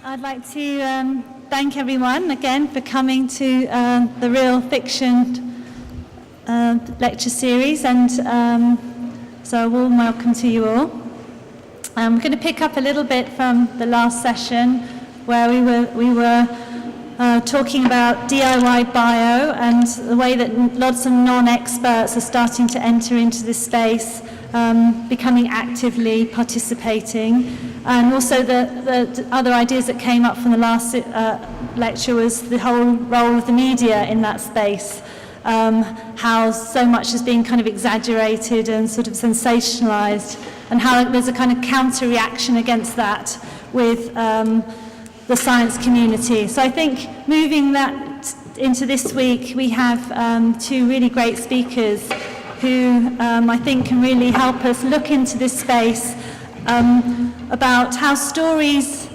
I'd like to thank everyone again for coming to the Real Fiction lecture series, and so a warm welcome to you all. I'm going to pick up a little bit from the last session where we were talking about DIY bio and the way that lots of non-experts are starting to enter into this space, becoming actively participating. And also the other ideas that came up from the last lecture was the whole role of the media in that space, how so much is being kind of exaggerated and sort of sensationalized, and how there's a kind of counter-reaction against that with the science community. So I think moving that into this week, we have two really great speakers who I think can really help us look into this space about how stories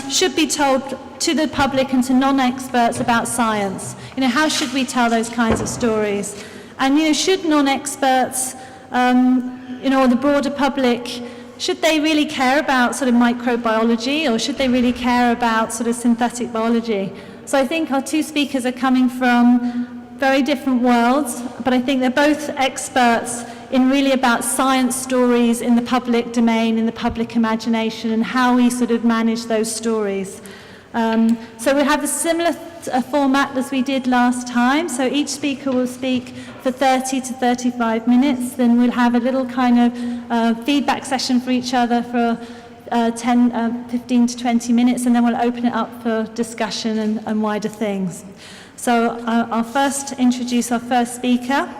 should be told to the public and to non-experts about science. You know, how should we tell those kinds of stories? And you know, should non-experts, or the broader public, should they really care about sort of microbiology, or should they really care about sort of synthetic biology? So I think our two speakers are coming from very different worlds, but I think they're both experts in really about science stories in the public domain, in the public imagination, and how we sort of manage those stories. So we'll have a similar format as we did last time. So each speaker will speak for 30 to 35 minutes. Then we'll have a little kind of feedback session for each other for 15 to 20 minutes, and then we'll open it up for discussion and wider things. So I'll first introduce our first speaker.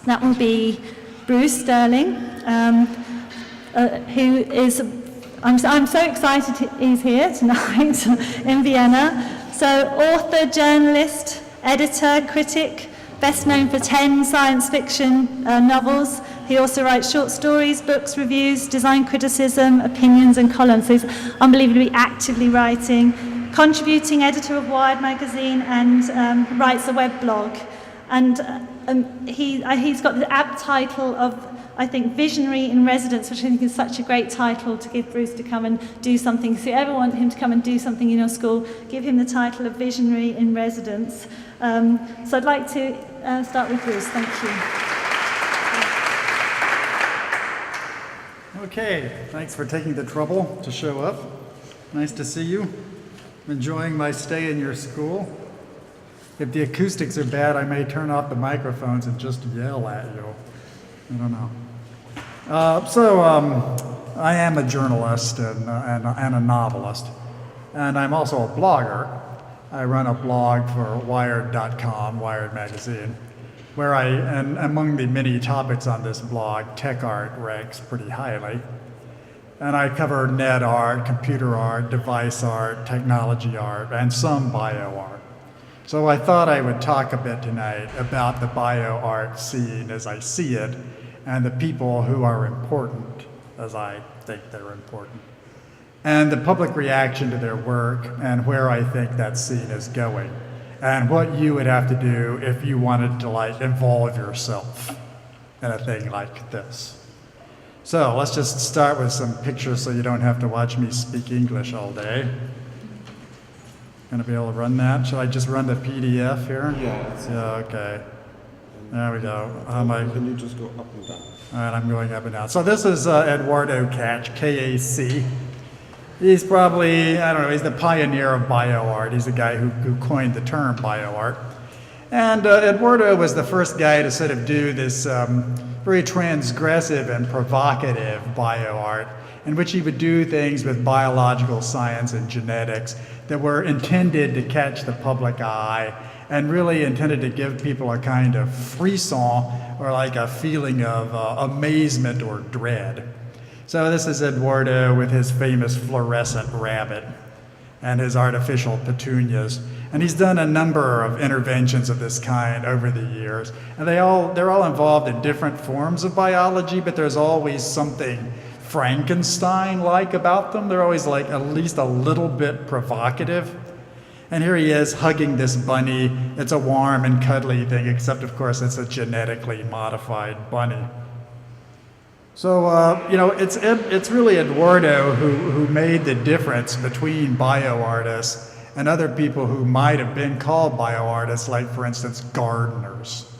That will be Bruce Sternling, who is, I'm so excited he's here tonight in Vienna. So author, journalist, editor, critic, best known for 10 science fiction novels. He also writes short stories, books, reviews, design criticism, opinions and columns. So he's unbelievably actively writing, contributing editor of Wired magazine, and writes a weblog. And he's got the apt title of, I think, Visionary in Residence, which I think is such a great title to give Bruce to come and do something. If you ever want him to come and do something in your school, give him the title of Visionary in Residence. So I'd like to start with Bruce. Thank you. Okay, thanks for taking the trouble to show up. Nice to see you. I'm enjoying my stay in your school. If the acoustics are bad, I may turn off the microphones and just yell at you. I don't know. I am a journalist and a novelist, and I'm also a blogger. I run a blog for Wired.com, Wired magazine, where and among the many topics on this blog, tech art ranks pretty highly. And I cover net art, computer art, device art, technology art, and some bio art. So I thought I would talk a bit tonight about the bio art scene as I see it, and the people who are important as I think they're important, and the public reaction to their work, and where I think that scene is going, and what you would have to do if you wanted to involve yourself in a thing like this. So let's just start with some pictures so you don't have to watch me speak English all day. Gonna be able to run that? Should I just run the PDF here? Yeah, okay. There we go. Can you just go up and down? All right, I'm going up and down. So this is Eduardo Kac, K-A-C. He's probably, I don't know, he's the pioneer of bio art. He's the guy who coined the term bio art. And Eduardo was the first guy to sort of do this very transgressive and provocative bio art, in which he would do things with biological science and genetics that were intended to catch the public eye and really intended to give people a kind of frisson, or like a feeling of amazement or dread. So this is Eduardo with his famous fluorescent rabbit and his artificial petunias. And he's done a number of interventions of this kind over the years. And they're all involved in different forms of biology, but there's always something Frankenstein-like about them. They're always like at least a little bit provocative. And here he is hugging this bunny. It's a warm and cuddly thing, except of course it's a genetically modified bunny. So, it's really Eduardo who made the difference between bioartists and other people who might have been called bioartists, like, for instance, gardeners.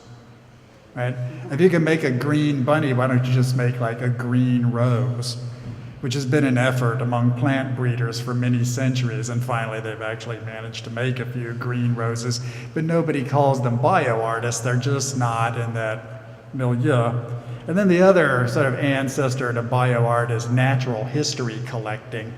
Right? If you can make a green bunny, why don't you just make like a green rose, which has been an effort among plant breeders for many centuries, and finally they've actually managed to make a few green roses, but nobody calls them bioartists. They're just not in that milieu. And then the other sort of ancestor to bioart is natural history collecting,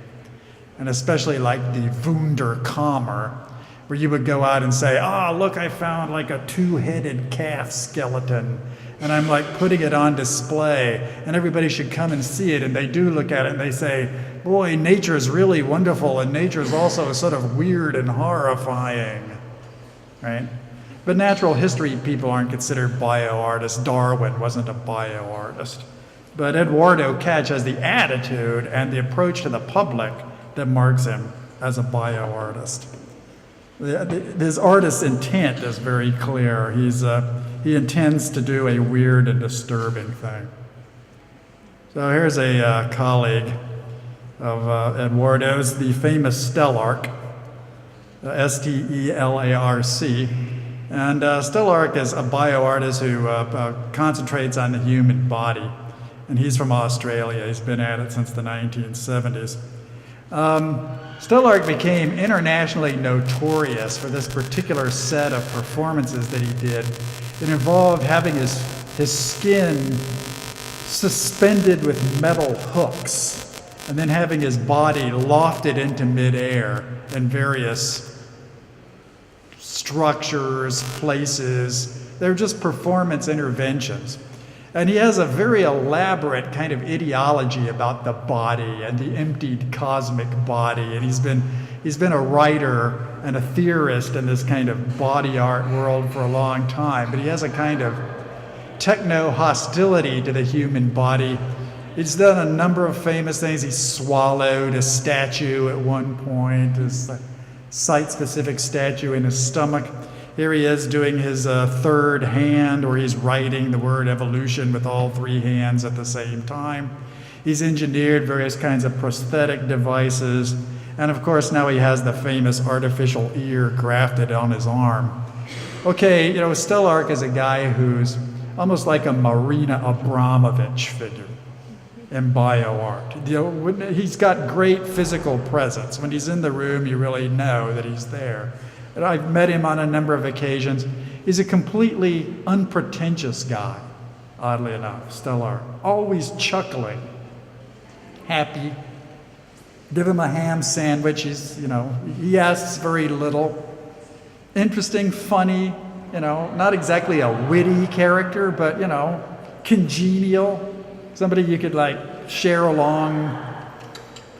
and especially like the Wunderkammer, where you would go out and say, oh, look, I found like a two-headed calf skeleton, and I'm like putting it on display, and everybody should come and see it, and they do look at it and they say, boy, nature is really wonderful, and nature is also sort of weird and horrifying, right? But natural history people aren't considered bioartists. Darwin wasn't a bioartist. But Eduardo Katch has the attitude and the approach to the public that marks him as a bioartist. His artist's intent is very clear. He intends to do a weird and disturbing thing. So here's a colleague of Eduardo's, the famous Stellark, Stelarc. And Stellarc is a bioartist who concentrates on the human body. And he's from Australia. He's been at it since the 1970s. Stellarc became internationally notorious for this particular set of performances that he did. It involved having his skin suspended with metal hooks, and then having his body lofted into midair in various structures, places. They're just performance interventions. And he has a very elaborate kind of ideology about the body and the emptied cosmic body. And he's been a writer and a theorist in this kind of body art world for a long time. But he has a kind of techno-hostility to the human body. He's done a number of famous things. He swallowed a statue at one point, this site-specific statue in his stomach. Here he is doing his third hand, where he's writing the word evolution with all three hands at the same time. He's engineered various kinds of prosthetic devices. And of course, now he has the famous artificial ear grafted on his arm. Okay, Stellarc is a guy who's almost like a Marina Abramovich figure in bioart. He's got great physical presence. When he's in the room, you really know that he's there. And I've met him on a number of occasions. He's a completely unpretentious guy, oddly enough, Stellarc. Always chuckling, happy. Give him a ham sandwich. He asks very little. Interesting, funny, not exactly a witty character, but, congenial. Somebody you could share a long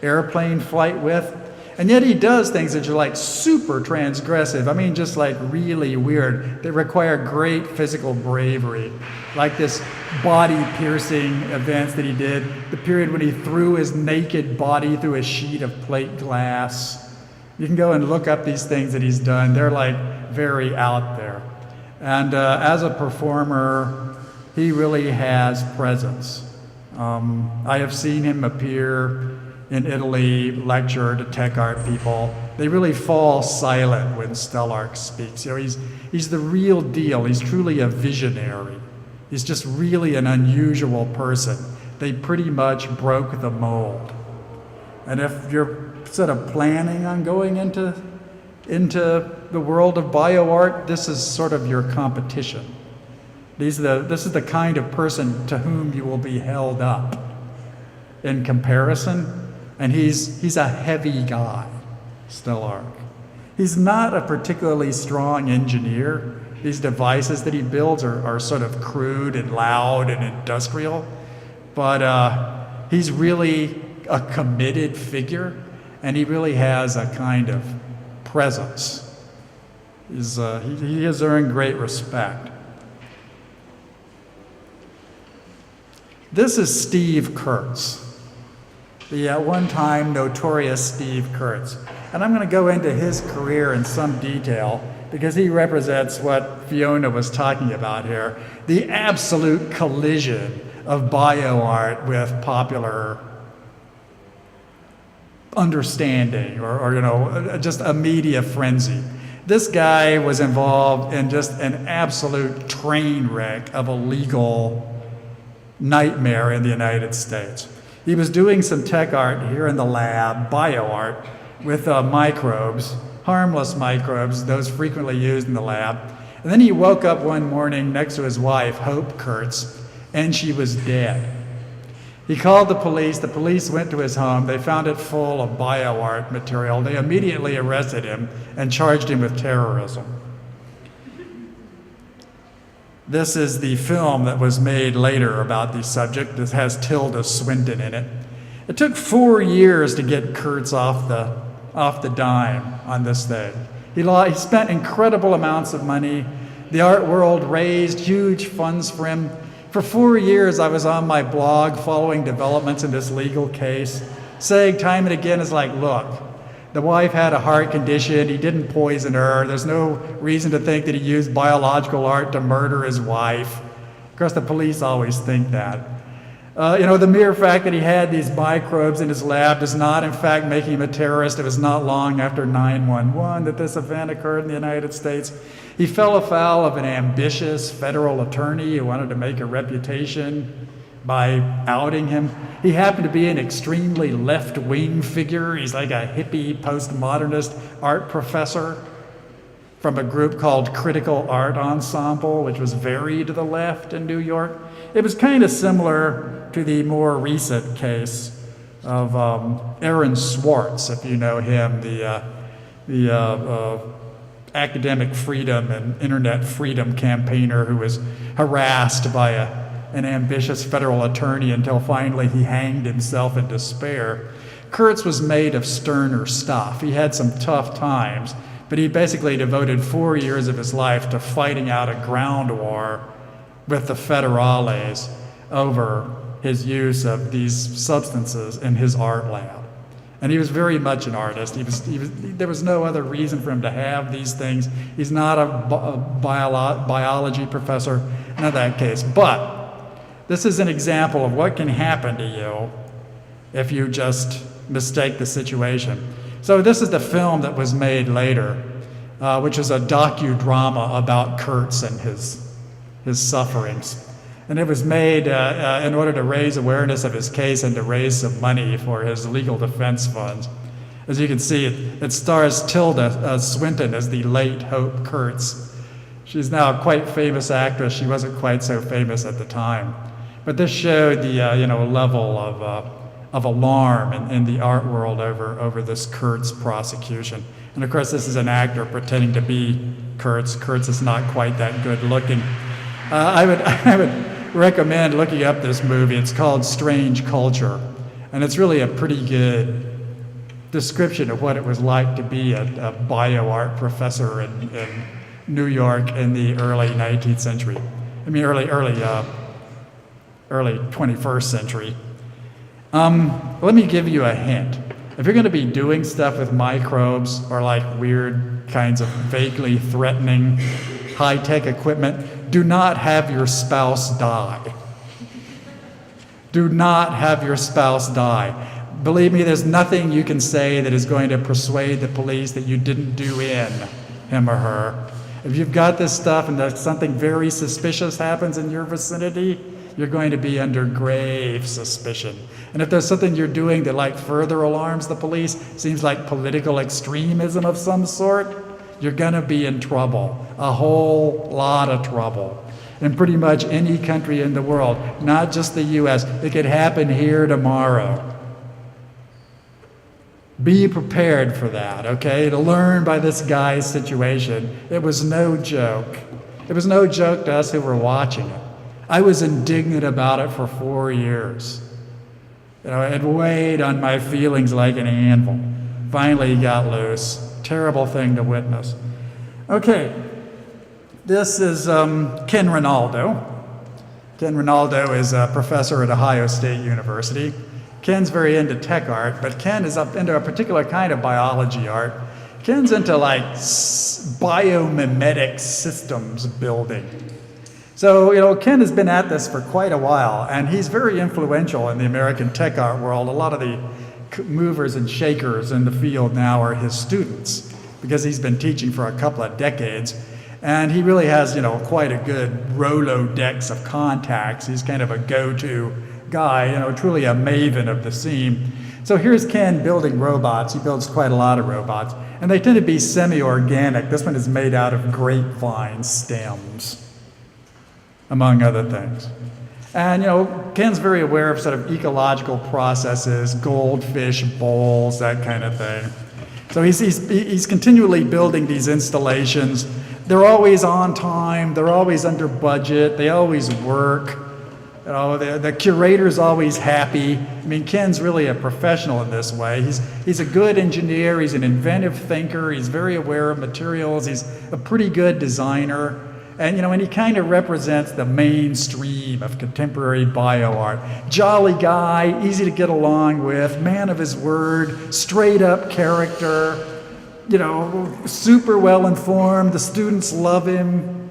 airplane flight with. And yet he does things that are super transgressive. I mean, just really weird. They require great physical bravery. Like this body-piercing events that he did, the period when he threw his naked body through a sheet of plate glass. You can go and look up these things that he's done. They're very out there. And as a performer, he really has presence. I have seen him appear in Italy, lecture to tech art people. They really fall silent when Stellarc speaks. He's the real deal. He's truly a visionary. He's just really an unusual person. They pretty much broke the mold. And if you're sort of planning on going into the world of bioart, this is sort of your competition. This is the kind of person to whom you will be held up in comparison. And he's a heavy guy, Stellarc. He's not a particularly strong engineer. These devices that he builds are sort of crude and loud and industrial. But he's really a committed figure, and he really has a kind of presence. He has earned great respect. This is Steve Kurtz, the at one time notorious Steve Kurtz. And I'm going to go into his career in some detail because he represents what Fiona was talking about here, the absolute collision of bioart with popular understanding or just a media frenzy. This guy was involved in just an absolute train wreck of a legal nightmare in the United States. He was doing some tech art here in the lab, bioart, with microbes, harmless microbes, those frequently used in the lab. And then he woke up one morning next to his wife, Hope Kurtz, and she was dead. He called the police went to his home, they found it full of bioart material. They immediately arrested him and charged him with terrorism. This is the film that was made later about the subject. This has Tilda Swinton in it. It took 4 years to get Kurtz off the dime on this thing. He spent incredible amounts of money. The art world raised huge funds for him. For 4 years, I was on my blog following developments in this legal case, saying time and again, it's like, look, the wife had a heart condition, he didn't poison her, there's no reason to think that he used biological art to murder his wife. Of course, the police always think that. The mere fact that he had these microbes in his lab does not, in fact, make him a terrorist. It was not long after 9/11 that this event occurred in the United States. He fell afoul of an ambitious federal attorney who wanted to make a reputation by outing him. He happened to be an extremely left-wing figure. He's like a hippie postmodernist art professor from a group called Critical Art Ensemble, which was very to the left in New York. It was kind of similar to the more recent case of Aaron Swartz, if you know him, the academic freedom and internet freedom campaigner who was harassed by an ambitious federal attorney until finally he hanged himself in despair. Kurtz was made of sterner stuff. He had some tough times, but he basically devoted 4 years of his life to fighting out a ground war with the federales over his use of these substances in his art lab. And he was very much an artist. There was no other reason for him to have these things. He's not a biology professor, none of that case. But this is an example of what can happen to you if you just mistake the situation. So this is the film that was made later, which is a docudrama about Kurtz and his sufferings. And it was made in order to raise awareness of his case and to raise some money for his legal defense funds. As you can see, it stars Tilda Swinton as the late Hope Kurtz. She's now a quite famous actress. She wasn't quite so famous at the time. But this showed the level of alarm in the art world over this Kurtz prosecution. And of course, this is an actor pretending to be Kurtz. Kurtz is not quite that good looking. I would recommend looking up this movie. It's called Strange Culture, and it's really a pretty good description of what it was like to be a bioart professor in New York in the early 19th century. I mean, early 21st century. Let me give you a hint. If you're going to be doing stuff with microbes or like weird kinds of vaguely threatening high-tech equipment, do not have your spouse die. Do not have your spouse die. Believe me, there's nothing you can say that is going to persuade the police that you didn't do in him or her. If you've got this stuff and there's something very suspicious happens in your vicinity, you're going to be under grave suspicion. And if there's something you're doing that like further alarms the police, seems like political extremism of some sort, you're gonna be in trouble, a whole lot of trouble. In pretty much any country in the world, not just the US. It could happen here tomorrow. Be prepared for that, okay? To learn by this guy's situation, it was no joke. It was no joke to us who were watching it. I was indignant about it for 4 years. It weighed on my feelings like an anvil. Finally, he got loose. Terrible thing to witness. Okay, this is Ken Rinaldo. Ken Rinaldo is a professor at Ohio State University. Ken's very into tech art, but Ken is up into a particular kind of biology art. Ken's into like biomimetic systems building. So, Ken has been at this for quite a while, and he's very influential in the American tech art world. A lot of the movers and shakers in the field now are his students, because he's been teaching for a couple of decades. And he really has, quite a good Rolodex of contacts. He's kind of a go-to guy, truly a maven of the scene. So here's Ken building robots. He builds quite a lot of robots. And they tend to be semi-organic. This one is made out of grapevine stems, among other things. And, Ken's very aware of sort of ecological processes, goldfish bowls, that kind of thing. So he's continually building these installations. They're always on time, they're always under budget, they always work. The curator's always happy. I mean, Ken's really a professional in this way. He's a good engineer, he's an inventive thinker, he's very aware of materials, he's a pretty good designer. And he kind of represents the mainstream of contemporary bio art. Jolly guy, easy to get along with, man of his word, straight up character, super well informed, the students love him.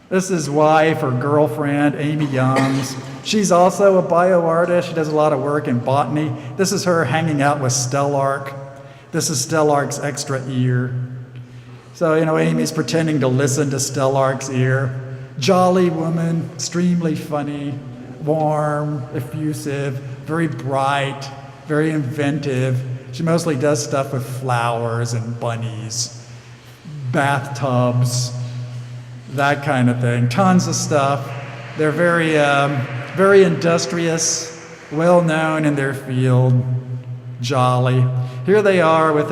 This is his wife or girlfriend, Amy Youngs. She's also a bio artist. She does a lot of work in botany. This is her hanging out with Stellark. This is Stellark's extra ear. So, Amy's pretending to listen to Stellark's ear. Jolly woman, extremely funny, warm, effusive, very bright, very inventive. She mostly does stuff with flowers and bunnies, bathtubs, that kind of thing. Tons of stuff. They're very industrious, well known in their field, jolly. Here they are with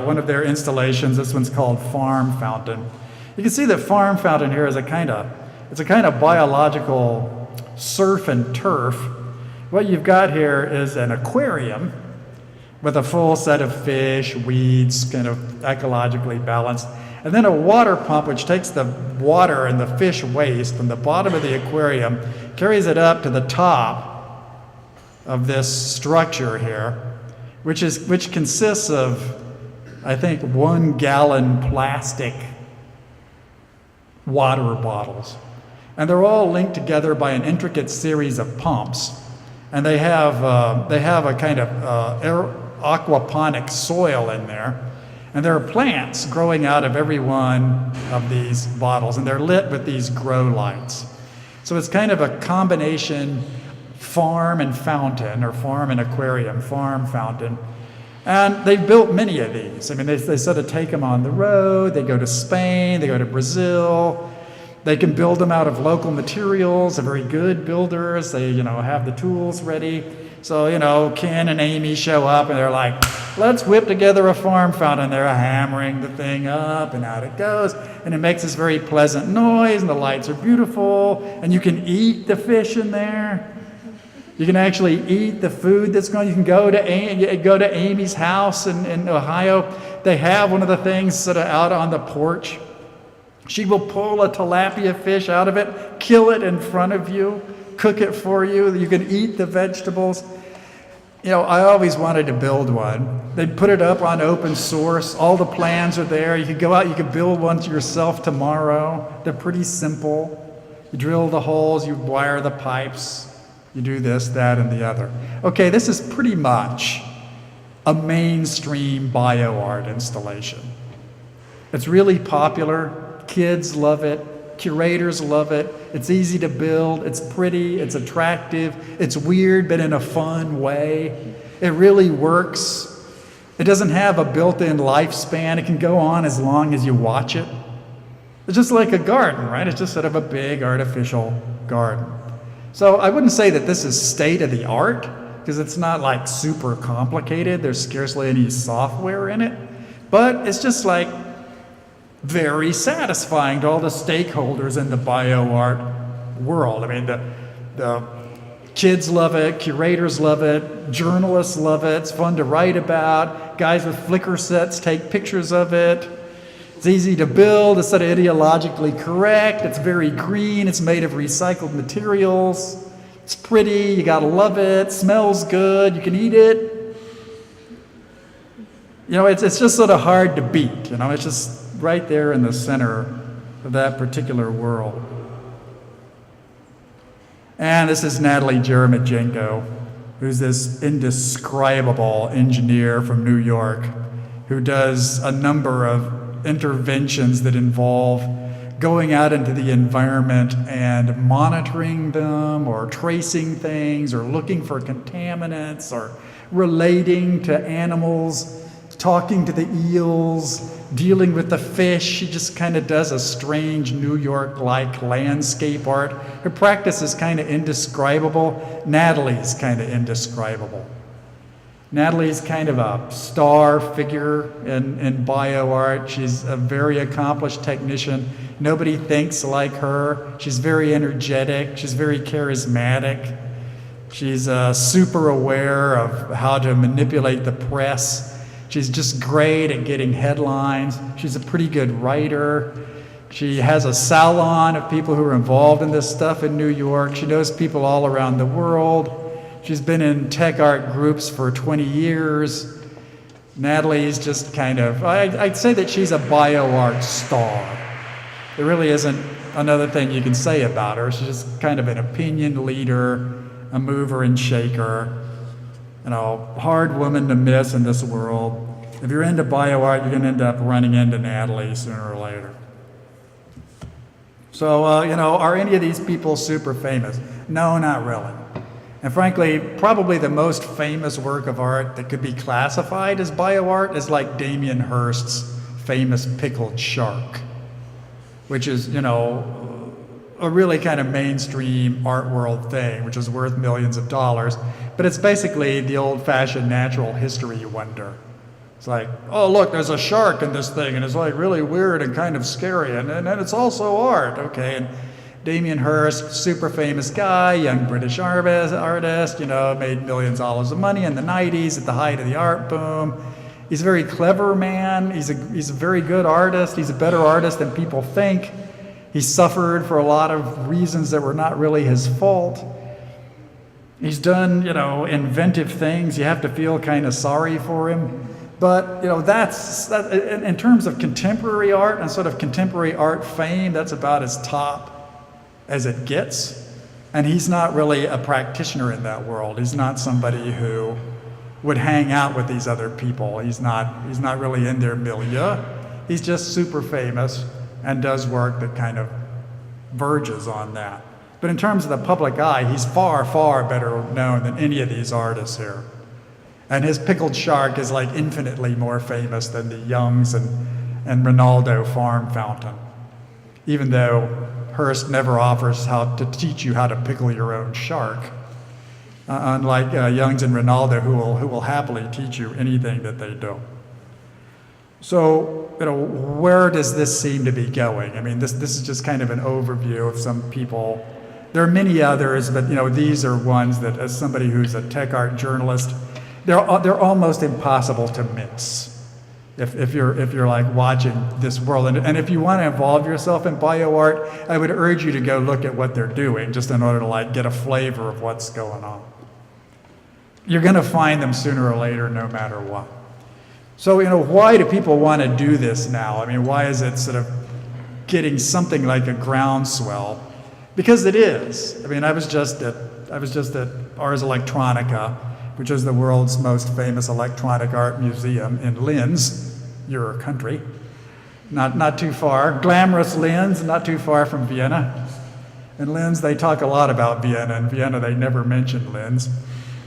one of their installations. This one's called Farm Fountain. You can see that Farm Fountain here is a kind of biological surf and turf. What you've got here is an aquarium with a full set of fish, weeds, kind of ecologically balanced, and then a water pump which takes the water and the fish waste from the bottom of the aquarium, carries it up to the top of this structure here, which consists of, I think, 1 gallon plastic water bottles. And they're all linked together by an intricate series of pumps. And they have a kind of aquaponic soil in there. And there are plants growing out of every one of these bottles, and they're lit with these grow lights. So it's kind of a combination farm and fountain, or farm and aquarium, farm fountain. And they've built many of these. I mean, they sort of take them on the road, they go to Spain, they go to Brazil. They can build them out of local materials, they're very good builders, they, have the tools ready. So, Ken and Amy show up and they're like, let's whip together a farm fountain. They're hammering the thing up and out it goes. And it makes this very pleasant noise and the lights are beautiful. And you can eat the fish in there. You can actually eat the food that's going. You can go to Amy's house in Ohio. They have one of the things sort of out on the porch. She will pull a tilapia fish out of it, kill it in front of you, cook it for you. You can eat the vegetables. I always wanted to build one. They put it up on open source. All the plans are there. You could go out, you could build one yourself tomorrow. They're pretty simple. You drill the holes, you wire the pipes, you do this, that, and the other. Okay, this is pretty much a mainstream bio art installation. It's really popular. Kids love it. Curators love it. It's easy to build. It's pretty. It's attractive. It's weird, but in a fun way. It really works. It doesn't have a built-in lifespan. It can go on as long as you watch it. It's just like a garden, right? It's just sort of a big artificial garden. So I wouldn't say that this is state of the art, because it's not like super complicated. There's scarcely any software in it. But it's just like very satisfying to all the stakeholders in the bio art world. I mean, the kids love it, curators love it, journalists love it, it's fun to write about, guys with Flickr sets take pictures of it. It's easy to build, it's sort of ideologically correct, it's very green, it's made of recycled materials, It's pretty, you gotta love it, smells good, you can eat it. You know, it's just sort of hard to beat, you know, it's just right there in the center of that particular world. And this is Natalie Jeremijenko, who's this indescribable engineer from New York who does a number of interventions that involve going out into the environment and monitoring them or tracing things or looking for contaminants or relating to animals, talking to the eels, dealing with the fish. She just kind of does a strange New York-like landscape art. Her practice is kind of indescribable. Natalie's kind of indescribable. Natalie's kind of a star figure in bio art. She's a very accomplished technician. Nobody thinks like her. She's very energetic. She's very charismatic. She's super aware of how to manipulate the press. She's just great at getting headlines. She's a pretty good writer. She has a salon of people who are involved in this stuff in New York. She knows people all around the world. She's been in tech art groups for 20 years. Natalie's just kind of, I'd say that she's a bio art star. There really isn't another thing you can say about her. She's just kind of an opinion leader, a mover and shaker, you know, hard woman to miss in this world. If you're into bio art, you're gonna end up running into Natalie sooner or later. So, you know, are any of these people super famous? No, not really. And frankly, probably the most famous work of art that could be classified as bio art is like Damien Hirst's famous pickled shark, which is, you know, a really kind of mainstream art world thing, which is worth millions of dollars. But it's basically the old-fashioned natural history wonder. It's like, oh, look, there's a shark in this thing, and it's like really weird and kind of scary, and it's also art, okay? And Damien Hirst, super famous guy, young British artist, you know, made millions of dollars of money in the 90s at the height of the art boom. He's a very clever man. He's a very good artist. He's a better artist than people think. He suffered for a lot of reasons that were not really his fault. He's done, you know, inventive things. You have to feel kind of sorry for him. But, you know, that's in terms of contemporary art and sort of contemporary art fame, that's about as top as it gets. And he's not really a practitioner in that world. He's not somebody who would hang out with these other people. He's not really in their milieu. He's just super famous and does work that kind of verges on that. But in terms of the public eye, he's far, far better known than any of these artists here. And his pickled shark is like infinitely more famous than the Youngs and Ronaldo farm fountain, even though Hirst never offers how to teach you how to pickle your own shark, unlike Youngs and Ronaldo, who will happily teach you anything that they do. So, you know, where does this seem to be going? I mean, this is just kind of an overview of some people. There are many others, but you know, these are ones that, as somebody who's a tech art journalist, they're almost impossible to miss. If you're like watching this world, and if you want to involve yourself in bio art, I would urge you to go look at what they're doing, just in order to like get a flavor of what's going on. You're going to find them sooner or later, no matter what. So, you know, why do people want to do this now? I mean, why is it sort of getting something like a groundswell? Because it is. I mean, I was just at Ars Electronica, which is the world's most famous electronic art museum in Linz, your country. Not too far. Glamorous Linz, not too far from Vienna. In Linz, they talk a lot about Vienna. In Vienna, they never mention Linz.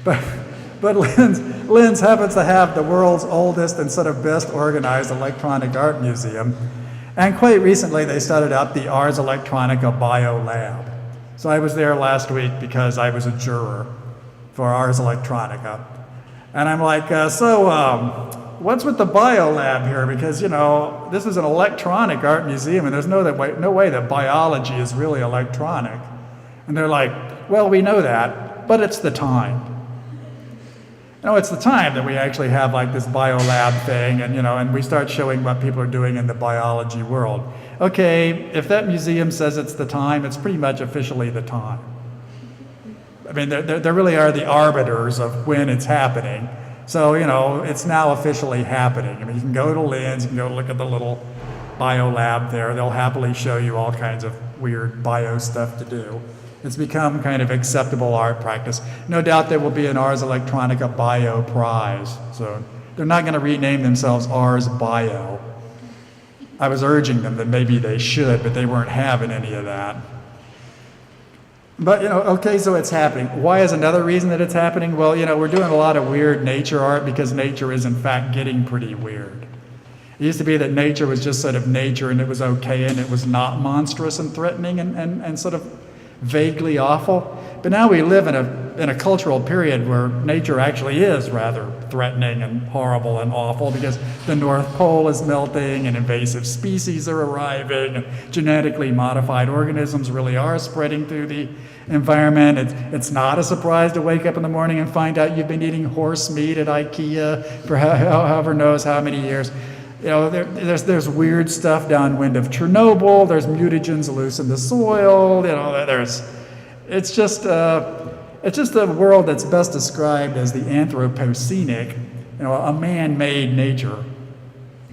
But Linz happens to have the world's oldest and sort of best organized electronic art museum. And quite recently, they started up the Ars Electronica Bio Lab. So I was there last week because I was a juror for Ars Electronica. And I'm like, what's with the bio lab here? Because, you know, this is an electronic art museum, and there's no way that biology is really electronic. And they're like, well, we know that, but it's the time. You know, it's the time that we actually have like this bio lab thing, and, you know, and we start showing what people are doing in the biology world. Okay, if that museum says it's the time, it's pretty much officially the time. I mean, they really are the arbiters of when it's happening. So, you know, it's now officially happening. I mean, you can go to Linz, you can go look at the little bio lab there. They'll happily show you all kinds of weird bio stuff to do. It's become kind of acceptable art practice. No doubt there will be an Ars Electronica Bio Prize. So they're not going to rename themselves Ars Bio. I was urging them that maybe they should, but they weren't having any of that. But, you know, okay, so it's happening. Why is another reason that it's happening? Well, you know, we're doing a lot of weird nature art because nature is, in fact, getting pretty weird. It used to be that nature was just sort of nature and it was okay and it was not monstrous and threatening and sort of vaguely awful. But now we live in a cultural period where nature actually is rather threatening and horrible and awful because the North Pole is melting and invasive species are arriving and genetically modified organisms really are spreading through the environment. It's not a surprise to wake up in the morning and find out you've been eating horse meat at IKEA for however knows how many years. You know, there's weird stuff downwind of Chernobyl. There's mutagens loose in the soil. You know, it's just a world that's best described as the Anthropocenic, you know, a man-made nature.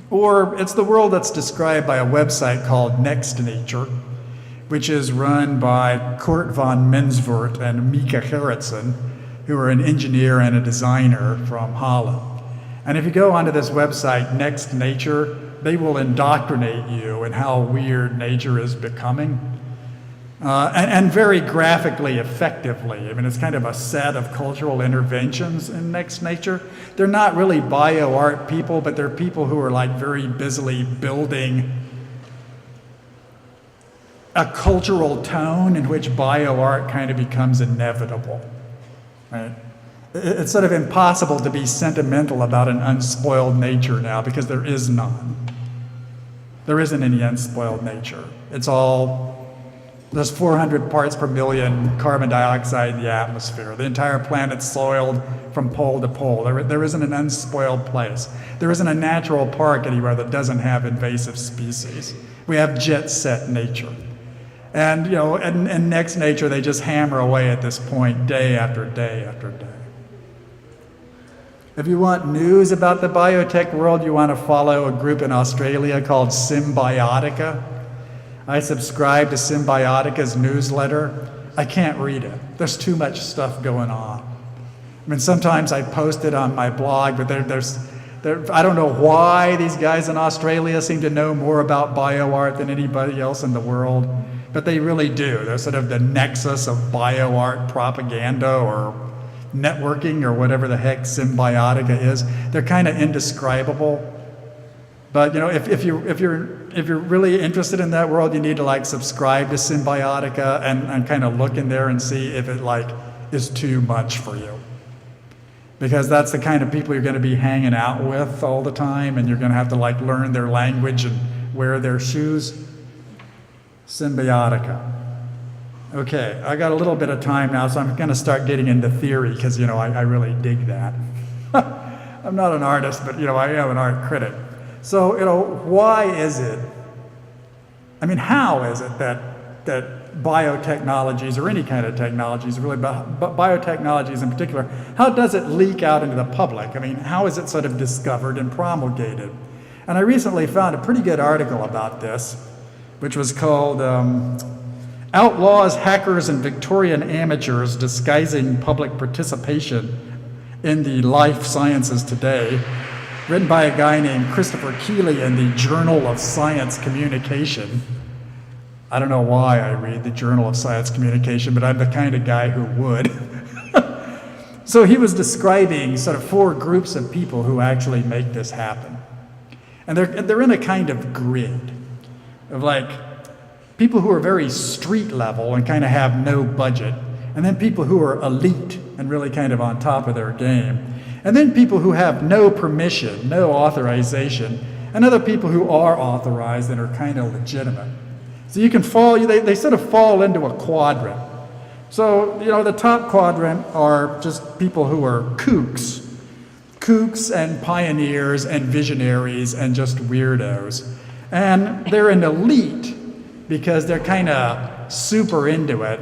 Or it's the world that's described by a website called Next Nature, which is run by Kurt von Mensvert and Mika Gerritsen, who are an engineer and a designer from Holland. And if you go onto this website, Next Nature, they will indoctrinate you in how weird nature is becoming. And very graphically, effectively. I mean, it's kind of a set of cultural interventions in Next Nature. They're not really bio art people, but they're people who are like very busily building a cultural tone in which bio art kind of becomes inevitable, right? It's sort of impossible to be sentimental about an unspoiled nature now because there is none. There isn't any unspoiled nature. It's all, there's 400 parts per million carbon dioxide in the atmosphere. The entire planet's soiled from pole to pole. There isn't an unspoiled place. There isn't a natural park anywhere that doesn't have invasive species. We have jet set nature. And, you know, in Next Nature, they just hammer away at this point day after day after day. If you want news about the biotech world, you want to follow a group in Australia called Symbiotica. I subscribe to Symbiotica's newsletter. I can't read it. There's too much stuff going on. I mean, sometimes I post it on my blog, but I don't know why these guys in Australia seem to know more about bioart than anybody else in the world, but they really do. They're sort of the nexus of bioart propaganda or networking or whatever the heck Symbiotica is. They're kind of indescribable. But you know, if you're really interested in that world, you need to like subscribe to Symbiotica and kind of look in there and see if it like is too much for you. Because that's the kind of people you're going to be hanging out with all the time, and you're going to have to like learn their language and wear their shoes. Symbiotica. Okay, I got a little bit of time now, so I'm going to start getting into theory because, you know, I really dig that. I'm not an artist, but, you know, I am an art critic. So, you know, why is it, I mean, how is it that biotechnologies or any kind of technologies, really, but biotechnologies in particular, how does it leak out into the public? I mean, how is it sort of discovered and promulgated? And I recently found a pretty good article about this, which was called Outlaws, Hackers, and Victorian Amateurs Disguising Public Participation in the Life Sciences Today, written by a guy named Christopher Keeley in the Journal of Science Communication. I don't know why I read the Journal of Science Communication, but I'm the kind of guy who would. So he was describing sort of 4 groups of people who actually make this happen. And they're in a kind of grid of like, people who are very street level and kind of have no budget, and then people who are elite and really kind of on top of their game, and then people who have no permission, no authorization, and other people who are authorized and are kind of legitimate. So you can fall, they sort of fall into a quadrant. So, you know, the top quadrant are just people who are kooks and pioneers and visionaries and just weirdos. And they're an elite because they're kind of super into it,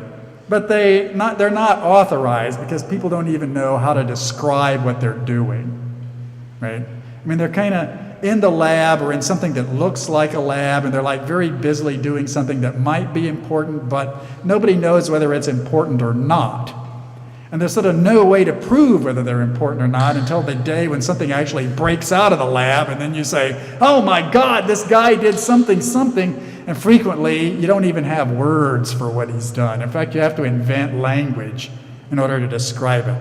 but they're not authorized because people don't even know how to describe what they're doing, right? I mean, they're kind of in the lab or in something that looks like a lab, and they're like very busily doing something that might be important, but nobody knows whether it's important or not. And there's sort of no way to prove whether they're important or not until the day when something actually breaks out of the lab, and then you say, oh my God, this guy did something, and frequently you don't even have words for what he's done. In fact, you have to invent language in order to describe it.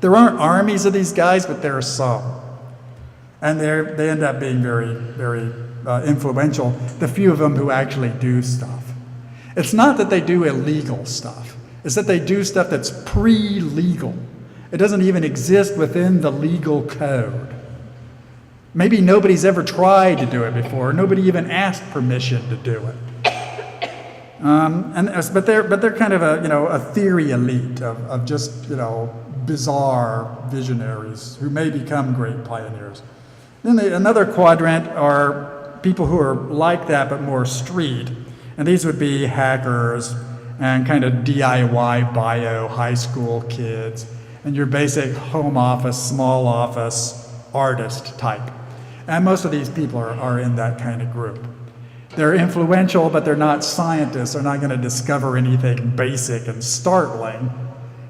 There aren't armies of these guys, but there are some. And they end up being very, very influential, the few of them who actually do stuff. It's not that they do illegal stuff. It's that they do stuff that's pre-legal. It doesn't even exist within the legal code. Maybe nobody's ever tried to do it before. Nobody even asked permission to do it. But they're kind of a theory elite of just bizarre visionaries who may become great pioneers. Then another quadrant are people who are like that but more street, and these would be hackers and kind of DIY bio high school kids and your basic home office, small office artist type. And most of these people are in that kind of group. They're influential, but they're not scientists. They're not going to discover anything basic and startling.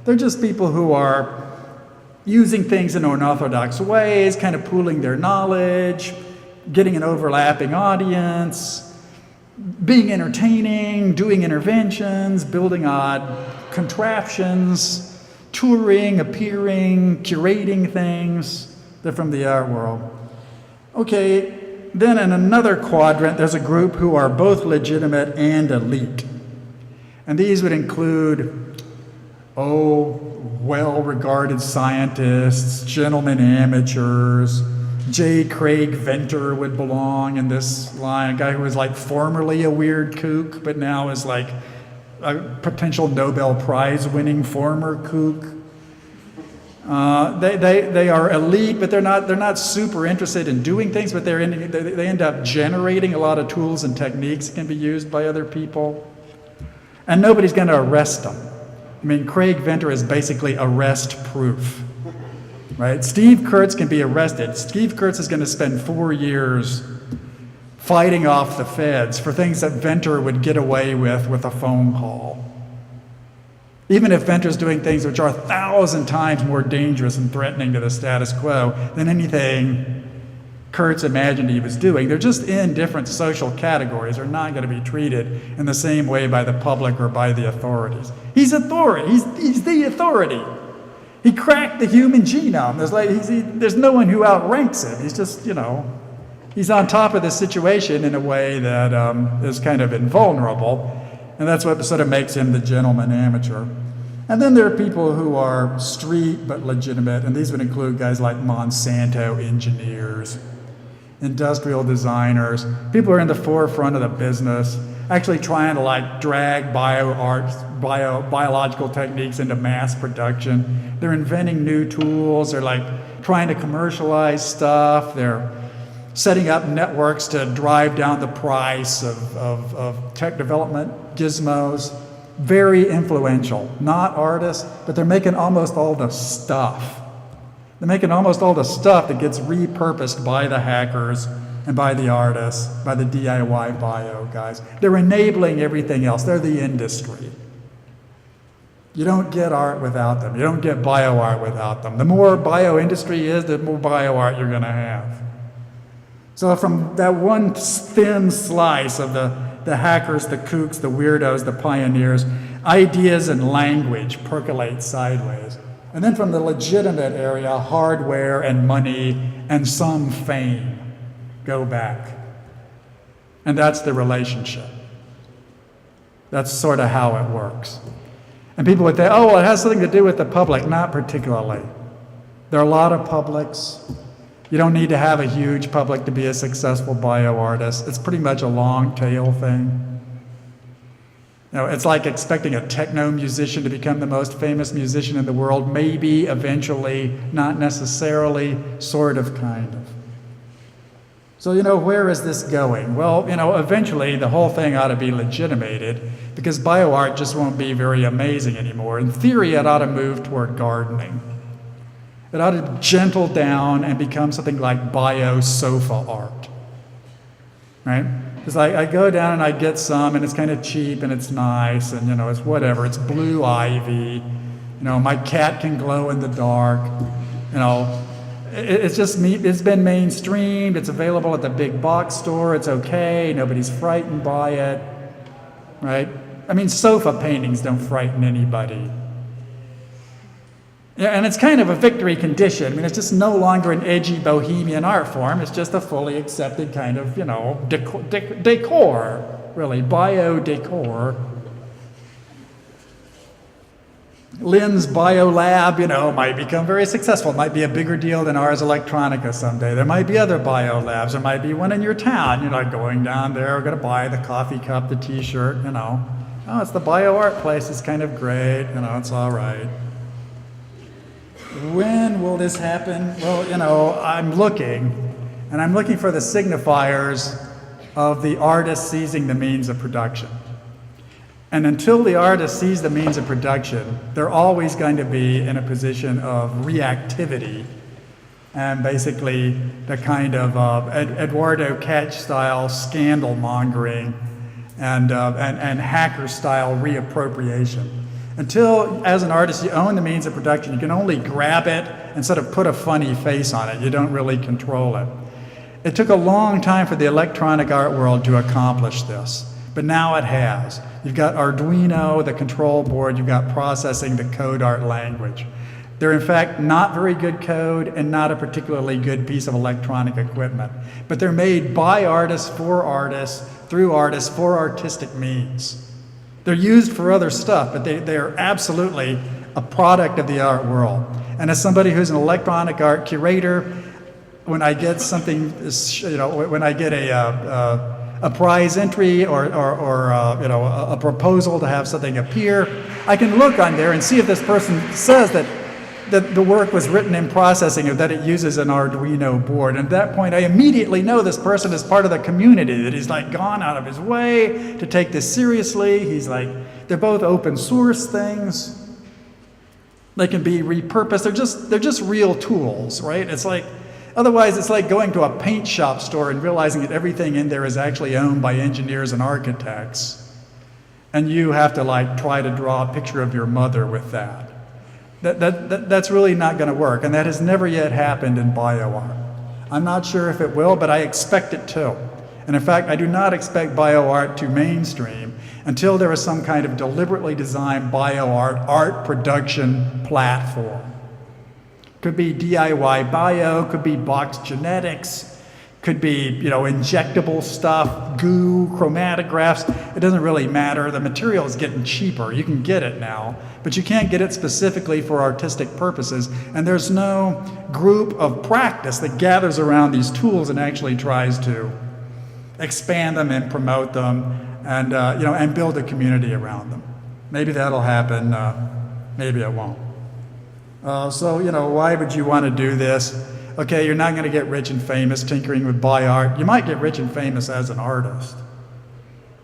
They're just people who are using things in unorthodox ways, kind of pooling their knowledge, getting an overlapping audience, being entertaining, doing interventions, building odd contraptions, touring, appearing, curating things. They're from the art world. Okay, then in another quadrant, there's a group who are both legitimate and elite. And these would include, well-regarded scientists, gentlemen amateurs. J. Craig Venter would belong in this line, a guy who was like formerly a weird kook, but now is like a potential Nobel Prize winning former kook. They are elite, but they're not super interested in doing things, but they end up generating a lot of tools and techniques that can be used by other people. And nobody's going to arrest them. I mean, Craig Venter is basically arrest proof, right? Steve Kurtz can be arrested. Steve Kurtz is going to spend 4 years fighting off the feds for things that Venter would get away with a phone call. Even if Venter's doing things which are 1,000 times more dangerous and threatening to the status quo than anything Kurtz imagined he was doing, they're just in different social categories. They're not going to be treated in the same way by the public or by the authorities. He's authority. He's the authority. He cracked the human genome. There's no one who outranks him. He's just, he's on top of the situation in a way that is kind of invulnerable. And that's what sort of makes him the gentleman amateur. And then there are people who are street but legitimate, and these would include guys like Monsanto engineers, industrial designers, people who are in the forefront of the business, actually trying to drag biological techniques into mass production. They're inventing new tools. They're trying to commercialize stuff. They're setting up networks to drive down the price of tech development gizmos. Very influential. Not artists, but they're making almost all the stuff. They're making almost all the stuff that gets repurposed by the hackers and by the artists, by the DIY bio guys. They're enabling everything else. They're the industry. You don't get art without them. You don't get bio art without them. The more bio industry is, the more bio art you're going to have. So from that one thin slice of the hackers, the kooks, the weirdos, the pioneers, ideas and language percolate sideways. And then from the legitimate area, hardware and money and some fame go back. And that's the relationship. That's sort of how it works. And people would say, oh, well, it has something to do with the public. Not particularly. There are a lot of publics. You don't need to have a huge public to be a successful bio artist. It's pretty much a long tail thing. It's like expecting a techno musician to become the most famous musician in the world. Maybe, eventually, not necessarily, sort of, kind of. So, where is this going? Well, eventually the whole thing ought to be legitimated because bioart just won't be very amazing anymore. In theory, it ought to move toward gardening. It ought to gentle down and become something like bio-sofa art, right? Because I go down and I get some and it's kind of cheap and it's nice and, it's whatever. It's blue ivy. My cat can glow in the dark, It's been mainstreamed. It's available at the big box store. It's okay. Nobody's frightened by it, right? I mean, sofa paintings don't frighten anybody. Yeah, and it's kind of a victory condition. I mean, it's just no longer an edgy bohemian art form. It's just a fully accepted kind of, decor, really, bio decor. Lynn's Biolab, might become very successful. It might be a bigger deal than Ars Electronica someday. There might be other biolabs. There might be one in your town. You're not going down there, going to buy the coffee cup, the t-shirt, Oh, it's the bioart place. It's kind of great. It's all right. When will this happen? Well, I'm looking for the signifiers of the artist seizing the means of production. And until the artist sees the means of production, they're always going to be in a position of reactivity and basically the kind of Eduardo Katch-style scandal mongering and hacker-style reappropriation. Until, as an artist, you own the means of production, you can only grab it and sort of put a funny face on it. You don't really control it. It took a long time for the electronic art world to accomplish this, but now it has. You've got Arduino, the control board, you've got processing, the code art language. They're in fact not very good code and not a particularly good piece of electronic equipment, but they're made by artists, through artists, for artistic means. They're used for other stuff, but they're absolutely a product of the art world. And as somebody who's an electronic art curator, when I get something, when I get a prize entry or a proposal to have something appear, I can look on there and see if this person says that the work was written in processing or that it uses an Arduino board. And at that point, I immediately know this person is part of the community, that he's gone out of his way to take this seriously. They're both open source things. They can be repurposed. They're just real tools, right? Otherwise, it's like going to a paint shop store and realizing that everything in there is actually owned by engineers and architects. And you have to try to draw a picture of your mother with that. That's really not going to work, and that has never yet happened in bioart. I'm not sure if it will, but I expect it to. And in fact, I do not expect bioart to mainstream until there is some kind of deliberately designed bioart art production platform. Could be DIY bio, could be box genetics, could be injectable stuff, goo, chromatographs. It doesn't really matter. The material is getting cheaper. You can get it now, but you can't get it specifically for artistic purposes. And there's no group of practice that gathers around these tools and actually tries to expand them and promote them and and build a community around them. Maybe that'll happen. Maybe it won't. So why would you want to do this? Okay, you're not going to get rich and famous tinkering with bioart. You might get rich and famous as an artist.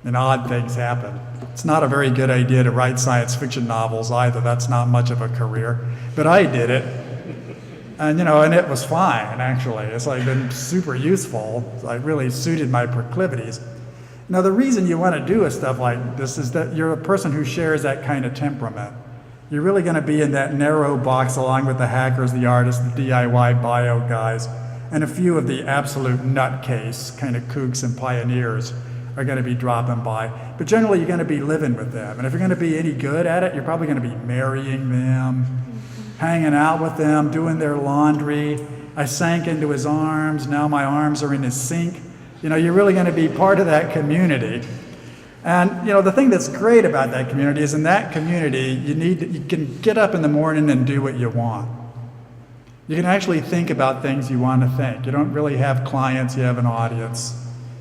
And odd things happen. It's not a very good idea to write science fiction novels either. That's not much of a career. But I did it. And and it was fine, actually. It's been super useful. It really suited my proclivities. Now, the reason you want to do stuff like this is that you're a person who shares that kind of temperament. You're really going to be in that narrow box along with the hackers, the artists, the DIY bio guys, and a few of the absolute nutcase kind of kooks and pioneers are going to be dropping by. But generally, you're going to be living with them. And if you're going to be any good at it, you're probably going to be marrying them, hanging out with them, doing their laundry. I sank into his arms. Now my arms are in his sink. You're really going to be part of that community. And the thing that's great about that community is in that community, you can get up in the morning and do what you want. You can actually think about things you want to think. You don't really have clients, you have an audience.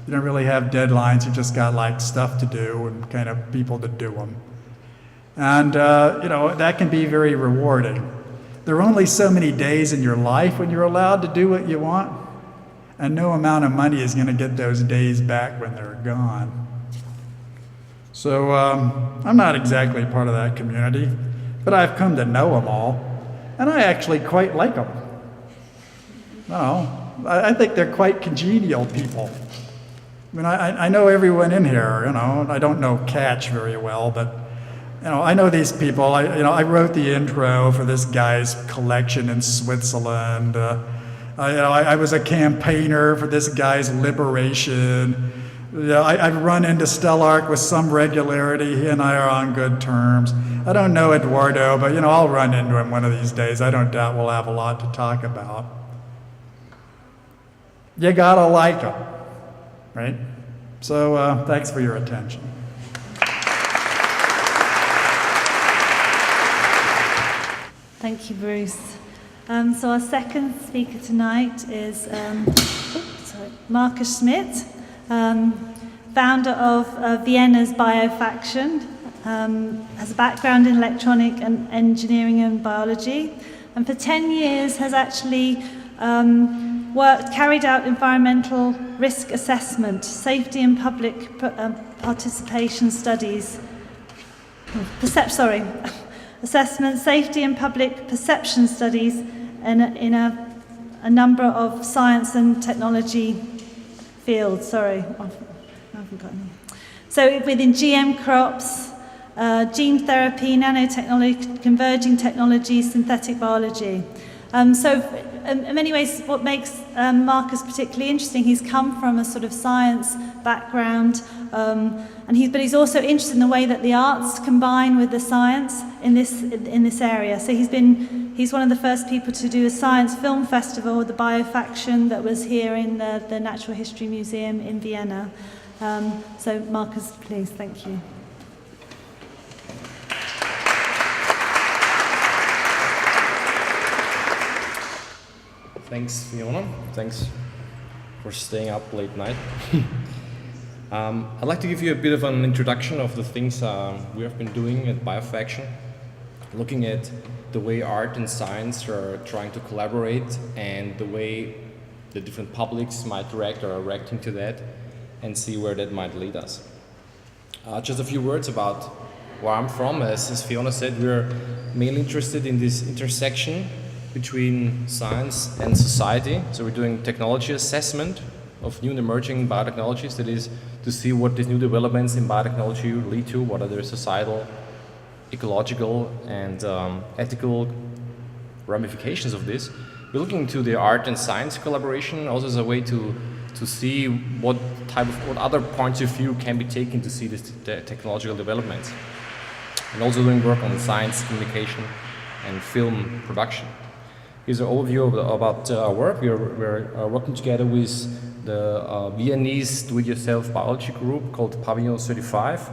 You don't really have deadlines, you just got stuff to do and kind of people to do them. And that can be very rewarding. There are only so many days in your life when you're allowed to do what you want. and no amount of money is going to get those days back when they're gone. So I'm not exactly part of that community, but I've come to know them all, and I actually quite like them. I think they're quite congenial people. I mean, I know everyone in here, I don't know Catch very well, but I know these people. I wrote the intro for this guy's collection in Switzerland. I was a campaigner for this guy's liberation. I've run into Stellark with some regularity. He and I are on good terms. I don't know Eduardo, but I'll run into him one of these days. I don't doubt we'll have a lot to talk about. You gotta like him, right? So thanks for your attention. Thank you, Bruce. So our second speaker tonight is Markus Schmidt, founder of Vienna's Biofaction, has a background in electronic and engineering and biology, and for 10 years has actually carried out environmental risk assessment, safety and public participation studies, assessment, safety and public perception studies in a number of science and technology fields. I haven't got any. So within GM crops, gene therapy, nanotechnology, converging technology, synthetic biology. So in many ways, what makes Markus particularly interesting, he's come from a sort of science background, but he's also interested in the way that the arts combine with the science in this area. So he's one of the first people to do a science film festival, the Biofaction, that was here in the Natural History Museum in Vienna. So Markus, please, thank you. Thanks, Fiona. Thanks for staying up late night. I'd like to give you a bit of an introduction of the things we have been doing at Biofaction, looking at the way art and science are trying to collaborate and the way the different publics might react or are reacting to that, and see where that might lead us. Just a few words about where I'm from. As Fiona said, we're mainly interested in this intersection between science and society. So we're doing technology assessment of new and emerging biotechnologies, that is, to see what these new developments in biotechnology lead to, what are their societal, ecological, and ethical ramifications of this. We're looking into the art and science collaboration also as a way to see what other points of view can be taken to see this technological developments. And also doing work on science, communication, and film production. Here's an overview about our work. We're working together with the Viennese do-it-yourself biology group called Pavillon 35.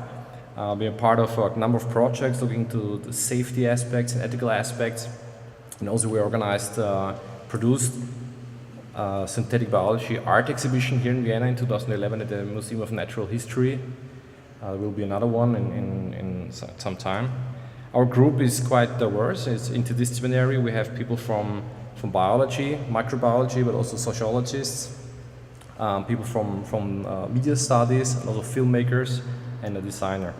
We are part of a number of projects looking into the safety aspects and ethical aspects. And also we organized, produced a synthetic biology art exhibition here in Vienna in 2011 at the Museum of Natural History. There will be another one in some time. Our group is quite diverse. It's interdisciplinary. We have people from biology, microbiology, but also sociologists, people from media studies, a lot of filmmakers, and a designer.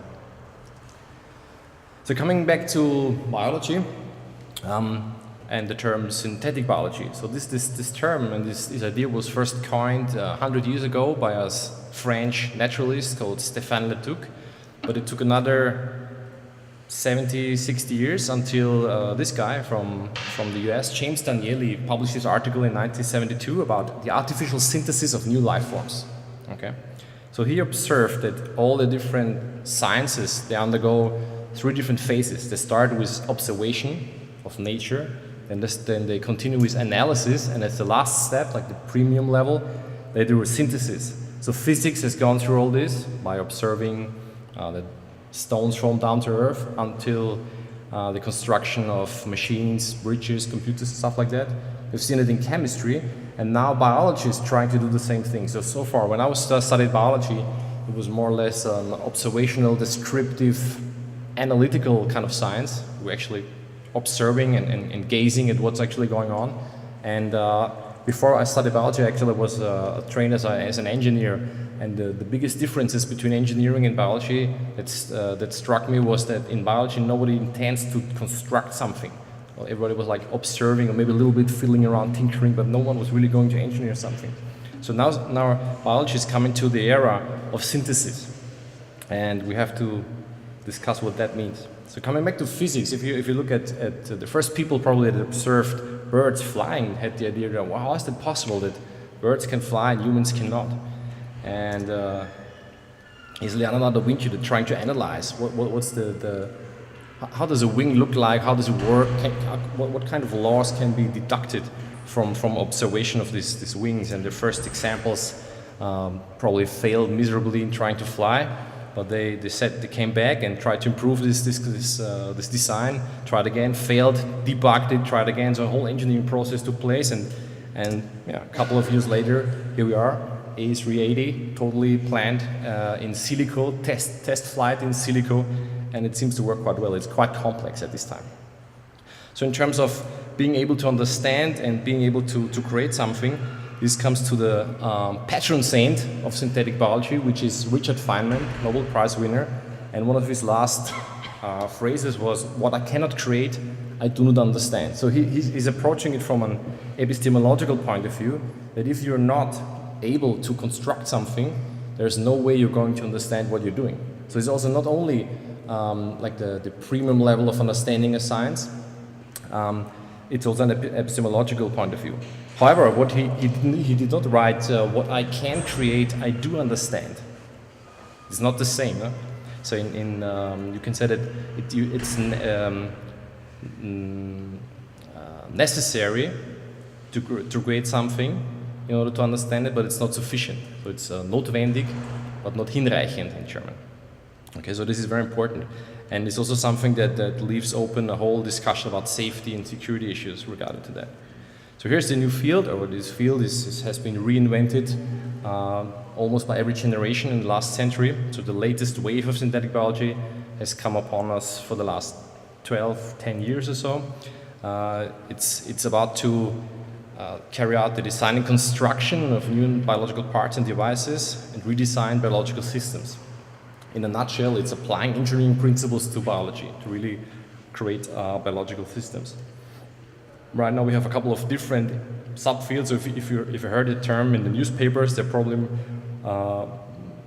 So coming back to biology and the term synthetic biology. So this term and this idea was first coined 100 years ago by a French naturalist called Stéphane Letuc, but it took another 70, 60 years until this guy from the US, James Danieli, published his article in 1972 about the artificial synthesis of new life forms. Okay? So he observed that all the different sciences, they undergo 3 different phases. They start with observation of nature, and then they continue with analysis, and as the last step, like the premium level, they do synthesis. So physics has gone through all this by observing the stones from down to earth until the construction of machines, bridges, computers, and stuff like that. We've seen it in chemistry, and now biology is trying to do the same thing. So far, when I was studying biology, it was more or less an observational, descriptive, analytical kind of science. We're actually observing and gazing at what's actually going on. And before I studied biology, actually I was trained as an engineer, and the biggest differences between engineering and biology that struck me was that in biology nobody intends to construct something. Well, everybody was like observing or maybe a little bit fiddling around, tinkering, but no one was really going to engineer something. So now biology is coming to the era of synthesis, and we have to discuss what that means. So coming back to physics, if you look at the first people probably that observed birds flying had the idea that, wow, how is it possible that birds can fly and humans cannot? And is Leonardo da Vinci trying to analyze what's how does a wing look like, how does it work, what kind of laws can be deducted from observation of these wings, and the first examples probably failed miserably in trying to fly. But they came back and tried to improve this design, tried again, failed, debugged it, tried again. So a whole engineering process took place, and yeah, a couple of years later, here we are, A380, totally planned in silico, test flight in silico, and it seems to work quite well. It's quite complex at this time. So in terms of being able to understand and being able to create something, this comes to the patron saint of synthetic biology, which is Richard Feynman, Nobel Prize winner. And one of his last phrases was, "What I cannot create, I do not understand." So he's approaching it from an epistemological point of view, that if you're not able to construct something, there's no way you're going to understand what you're doing. So it's also not only like the premium level of understanding a science, it's also an epistemological point of view. However, what he did not write, what I can create, I do understand. It's not the same. No? So you can say that it's necessary to create something in order to understand it, but it's not sufficient. So it's notwendig, but not hinreichend in German. Okay, so this is very important. And it's also something that leaves open a whole discussion about safety and security issues regarding to that. So here's the new field, or this field has been reinvented almost by every generation in the last century. So the latest wave of synthetic biology has come upon us for the last 10 years or so. It's about to carry out the design and construction of new biological parts and devices and redesign biological systems. In a nutshell, it's applying engineering principles to biology to really create biological systems. Right now we have a couple of different subfields. So if you heard the term in the newspapers, they're probably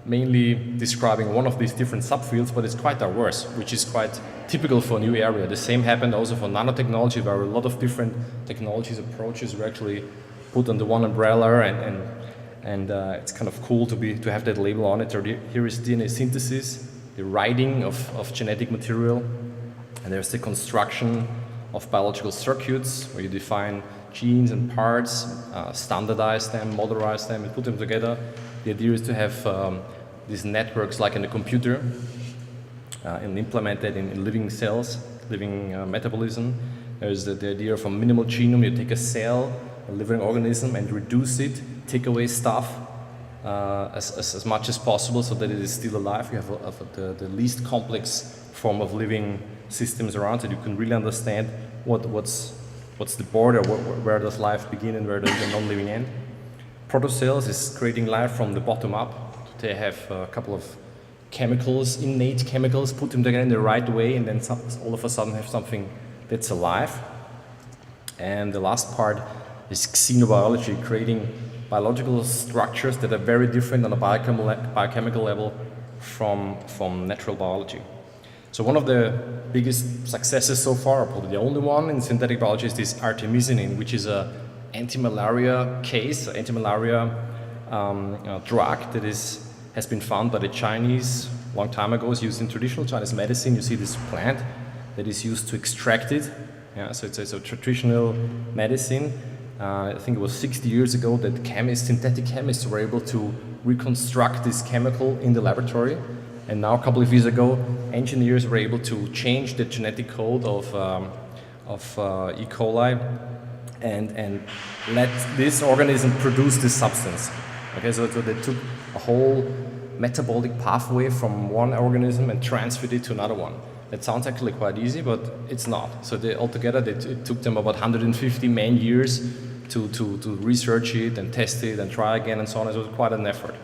mainly describing one of these different subfields, but it's quite diverse, which is quite typical for a new area. The same happened also for nanotechnology, where a lot of different technologies, approaches were actually put under one umbrella, and it's kind of cool to have that label on it. So here is DNA synthesis, the writing of genetic material, and there's the construction of biological circuits, where you define genes and parts, standardize them, modularize them, and put them together. The idea is to have these networks like in a computer and implement that in living cells, living metabolism. There's the idea of a minimal genome. You take a cell, a living organism, and reduce it, take away stuff as much as possible so that it is still alive. You have the least complex form of living systems around, so you can really understand what's the border, where does life begin and where does the non-living end. Protocells is creating life from the bottom up. They have a couple of chemicals, innate chemicals, put them together in the right way, and then all of a sudden have something that's alive. And the last part is xenobiology, creating biological structures that are very different on a biochemical level from natural biology. So one of the biggest successes so far, or probably the only one in synthetic biology, is this artemisinin, which is an anti-malaria case, anti-malaria drug that has been found by the Chinese a long time ago. It's used in traditional Chinese medicine. You see this plant that is used to extract it. Yeah, so it's a traditional medicine. I think it was 60 years ago that synthetic chemists were able to reconstruct this chemical in the laboratory. And now, a couple of years ago, engineers were able to change the genetic code of E. coli and let this organism produce this substance. Okay, so they took a whole metabolic pathway from one organism and transferred it to another one. That sounds actually quite easy, but it's not. So altogether, it took them about 150 man-years to research it and test it and try again and so on. It was quite an effort.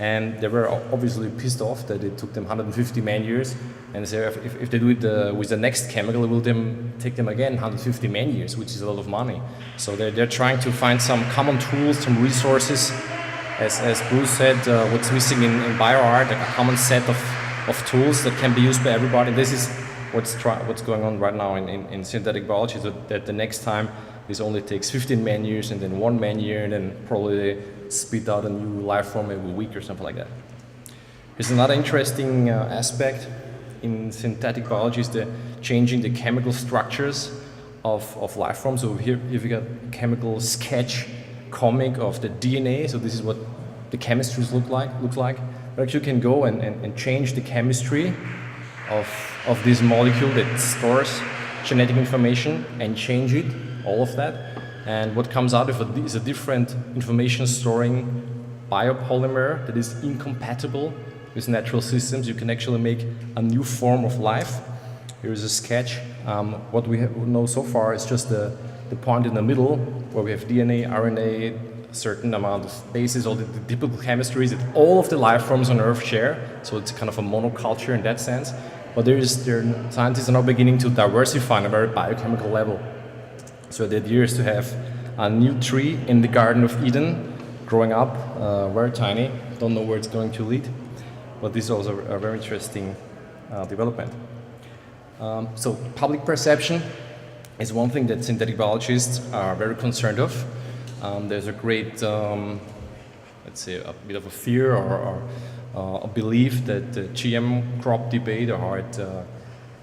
And they were obviously pissed off that it took them 150 man-years, and they say if they do it with the next chemical, it will take them again 150 man-years, which is a lot of money. So they're trying to find some common tools, some resources. As Bruce said, what's missing in bioart, a common set of tools that can be used by everybody. This is what's going on right now in synthetic biology, so that the next time this only takes 15 man-years and then 1 man-year, and then probably they spit out a new life form every week or something like that. Here's another interesting aspect in synthetic biology is the changing the chemical structures of life forms. So here you've got a chemical sketch comic of the DNA. So this is what the chemistries look like. But actually you can go and change the chemistry of this molecule that stores genetic information and change it, all of that. And what comes out of it is a different information storing biopolymer that is incompatible with natural systems. You can actually make a new form of life. Here's a sketch. What we know so far is just the point in the middle where we have DNA, RNA, a certain amount of bases, all the typical chemistries that all of the life forms on Earth share. So it's kind of a monoculture in that sense. But scientists are now beginning to diversify on a very biochemical level. So the idea is to have a new tree in the Garden of Eden, growing up, very tiny. Don't know where it's going to lead, but this is also a very interesting development. So public perception is one thing that synthetic biologists are very concerned of. There's a great, let's say, a bit of a fear or a belief that the GM crop debate, or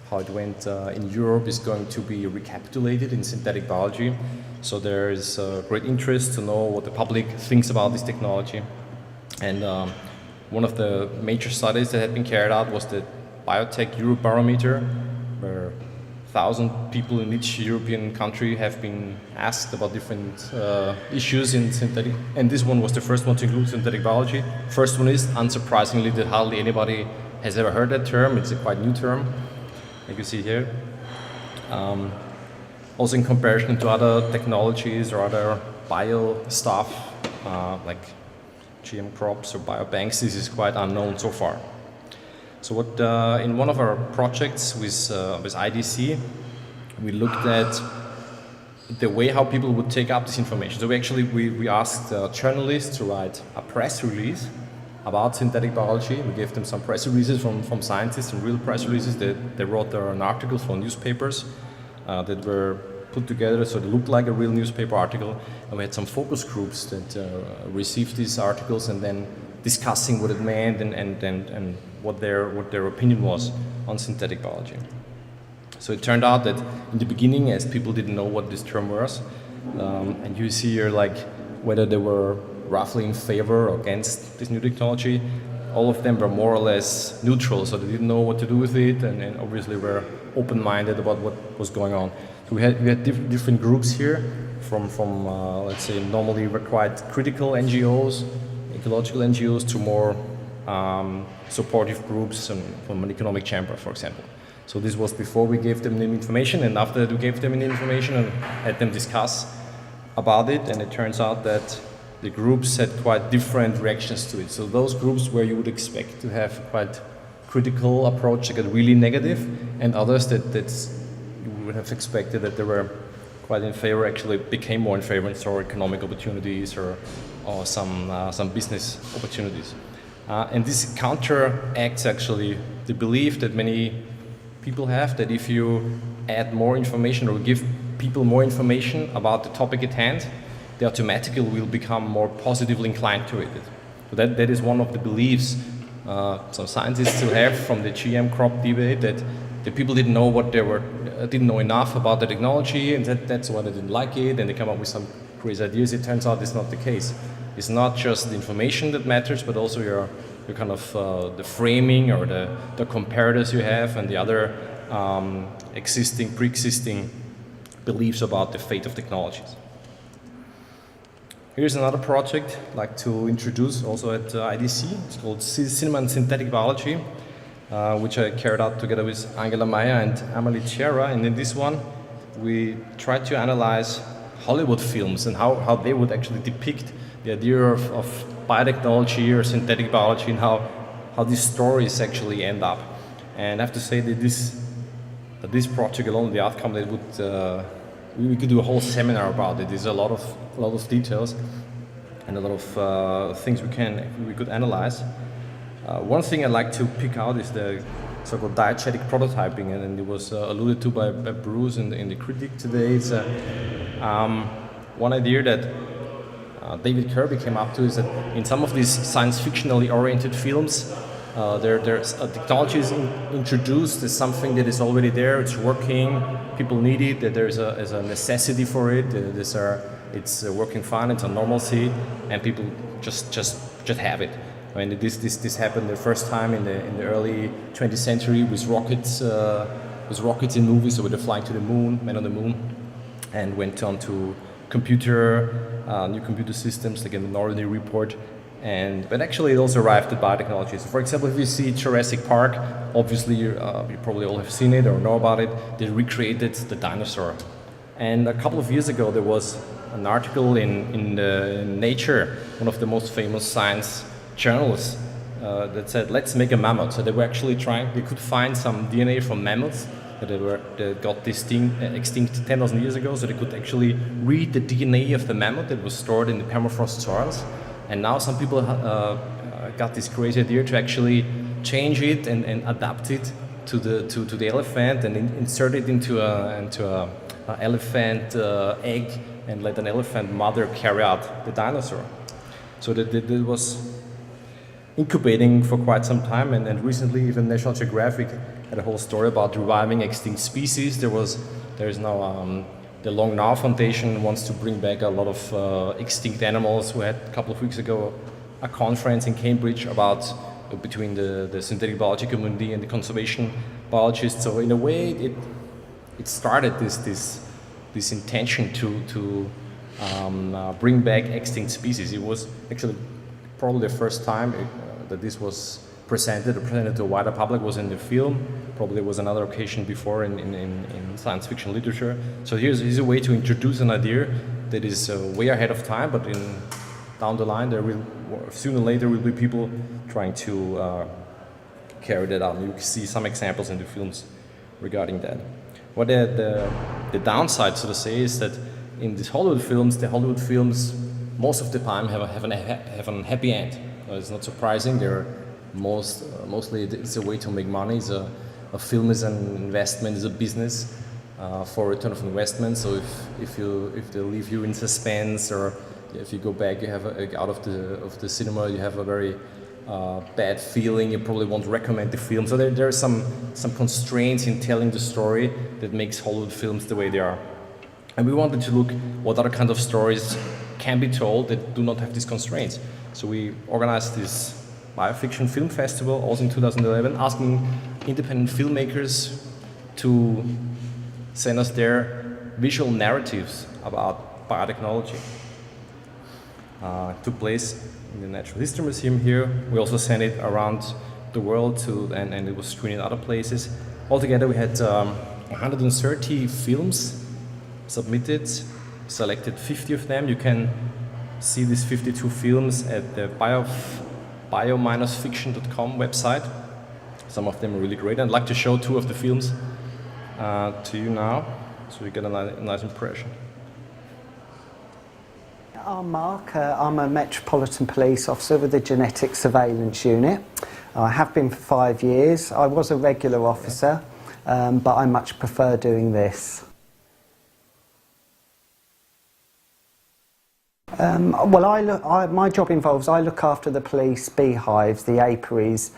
how it went in Europe, is going to be recapitulated in synthetic biology. So there is great interest to know what the public thinks about this technology. And one of the major studies that had been carried out was the Biotech Eurobarometer, where 1,000 people in each European country have been asked about different issues in synthetic, and this one was the first one to include synthetic biology. First one is, unsurprisingly, that hardly anybody has ever heard that term. It's a quite new term, like you see here. Also in comparison to other technologies or other bio stuff, like GM crops or biobanks, this is quite unknown so far. So what in one of our projects with IDC, we looked at the way how people would take up this information. So we asked journalists to write a press release about synthetic biology. We gave them some press releases from scientists, some real press releases. They wrote an article for newspapers that were put together so it looked like a real newspaper article. And we had some focus groups that received these articles and then discussing what it meant and what their opinion was on synthetic biology. So it turned out that in the beginning, as people didn't know what this term was, and you see here like whether they were roughly in favor or against this new technology, all of them were more or less neutral, so they didn't know what to do with it, and obviously were open-minded about what was going on. So we had different groups here, from let's say normally were quite critical NGOs, ecological NGOs, to more supportive groups from an economic chamber, for example. So this was before we gave them the information, and after we gave them the information and had them discuss about it, and it turns out that the groups had quite different reactions to it. So those groups where you would expect to have quite critical approach, they got really negative, and others that you would have expected that they were quite in favor actually became more in favor and saw economic opportunities or some business opportunities. And this counteracts actually the belief that many people have that if you add more information or give people more information about the topic at hand, they automatically will become more positively inclined to it. So that is one of the beliefs some scientists still have from the GM crop debate, that the people didn't know didn't know enough about the technology, and that's why they didn't like it, and they come up with some crazy ideas. It turns out it's not the case. It's not just the information that matters, but also your kind of the framing or the comparators you have and the other pre-existing beliefs about the fate of technologies. Here's another project I'd like to introduce also at IDC. It's called Cinema and Synthetic Biology, which I carried out together with Angela Meyer and Amalie Tierra. And in this one, we tried to analyze Hollywood films and how they would actually depict the idea of biotechnology or synthetic biology and how these stories actually end up. And I have to say that this project alone, the outcome, that would we could do a whole seminar about it. There's a lot of details and a lot of things we could analyze. One thing I'd like to pick out is the so-called diegetic prototyping, and it was alluded to by Bruce in the critic today. It's one idea that David Kirby came up to is that in some of these science fictionally oriented films, there's technology is introduced as something that is already there, it's working, people need it, that there's a necessity for it, it's working fine, it's a normalcy, and people just have it. I mean, this happened the first time in the early 20th century with rockets in movies, so they're flying to the moon, men on the moon, and went on to new computer systems like in the Minority Report. But actually it also arrived at biotechnology. So for example, if you see Jurassic Park, obviously you probably all have seen it or know about it, they recreated the dinosaur. And a couple of years ago there was an article in Nature, one of the most famous science journals, that said, let's make a mammoth. So they were actually they could find some DNA from mammoths that got extinct 10,000 years ago, so they could actually read the DNA of the mammoth that was stored in the permafrost soils. And now some people got this crazy idea to actually change it and adapt it to the elephant and insert it into a elephant egg and let an elephant mother carry out the dinosaur. So that was incubating for quite some time, and recently even National Geographic had a whole story about reviving extinct species. There's now the Long Now Foundation wants to bring back a lot of extinct animals. We had a couple of weeks ago a conference in Cambridge about between the synthetic biology community and the conservation biologists. So in a way, it started this intention to bring back extinct species. It was actually probably the first time that this was presented to a wider public was in the film. Probably there was another occasion before in science fiction literature. So here's a way to introduce an idea that is way ahead of time, but down the line sooner or later will be people trying to carry that out. You can see some examples in the films regarding that. What the downside, so to say, is that in these Hollywood films most of the time have a happy end. It's not surprising. They're mostly it's a way to make money. A film is an investment, is a business for return of investment. So if they leave you in suspense, or if you go back, you have out of the cinema, you have a very bad feeling. You probably won't recommend the film. So there are some constraints in telling the story that makes Hollywood films the way they are. And we wanted to look what other kind of stories can be told that do not have these constraints. So we organized this Biofaction Film Festival, also in 2011, asking independent filmmakers to send us their visual narratives about biotechnology. It took place in the Natural History Museum here. We also sent it around the world and it was screened in other places. Altogether we had 130 films submitted, selected 50 of them. You can see these 52 films at the bio-fiction.com website. Some of them are really great. I'd like to show two of the films to you now, so you get a nice impression. I'm Mark. I'm a Metropolitan Police Officer with the Genetic Surveillance Unit. I have been for 5 years. I was a regular officer, but I much prefer doing this. My job involves, I look after the police beehives, the apiaries.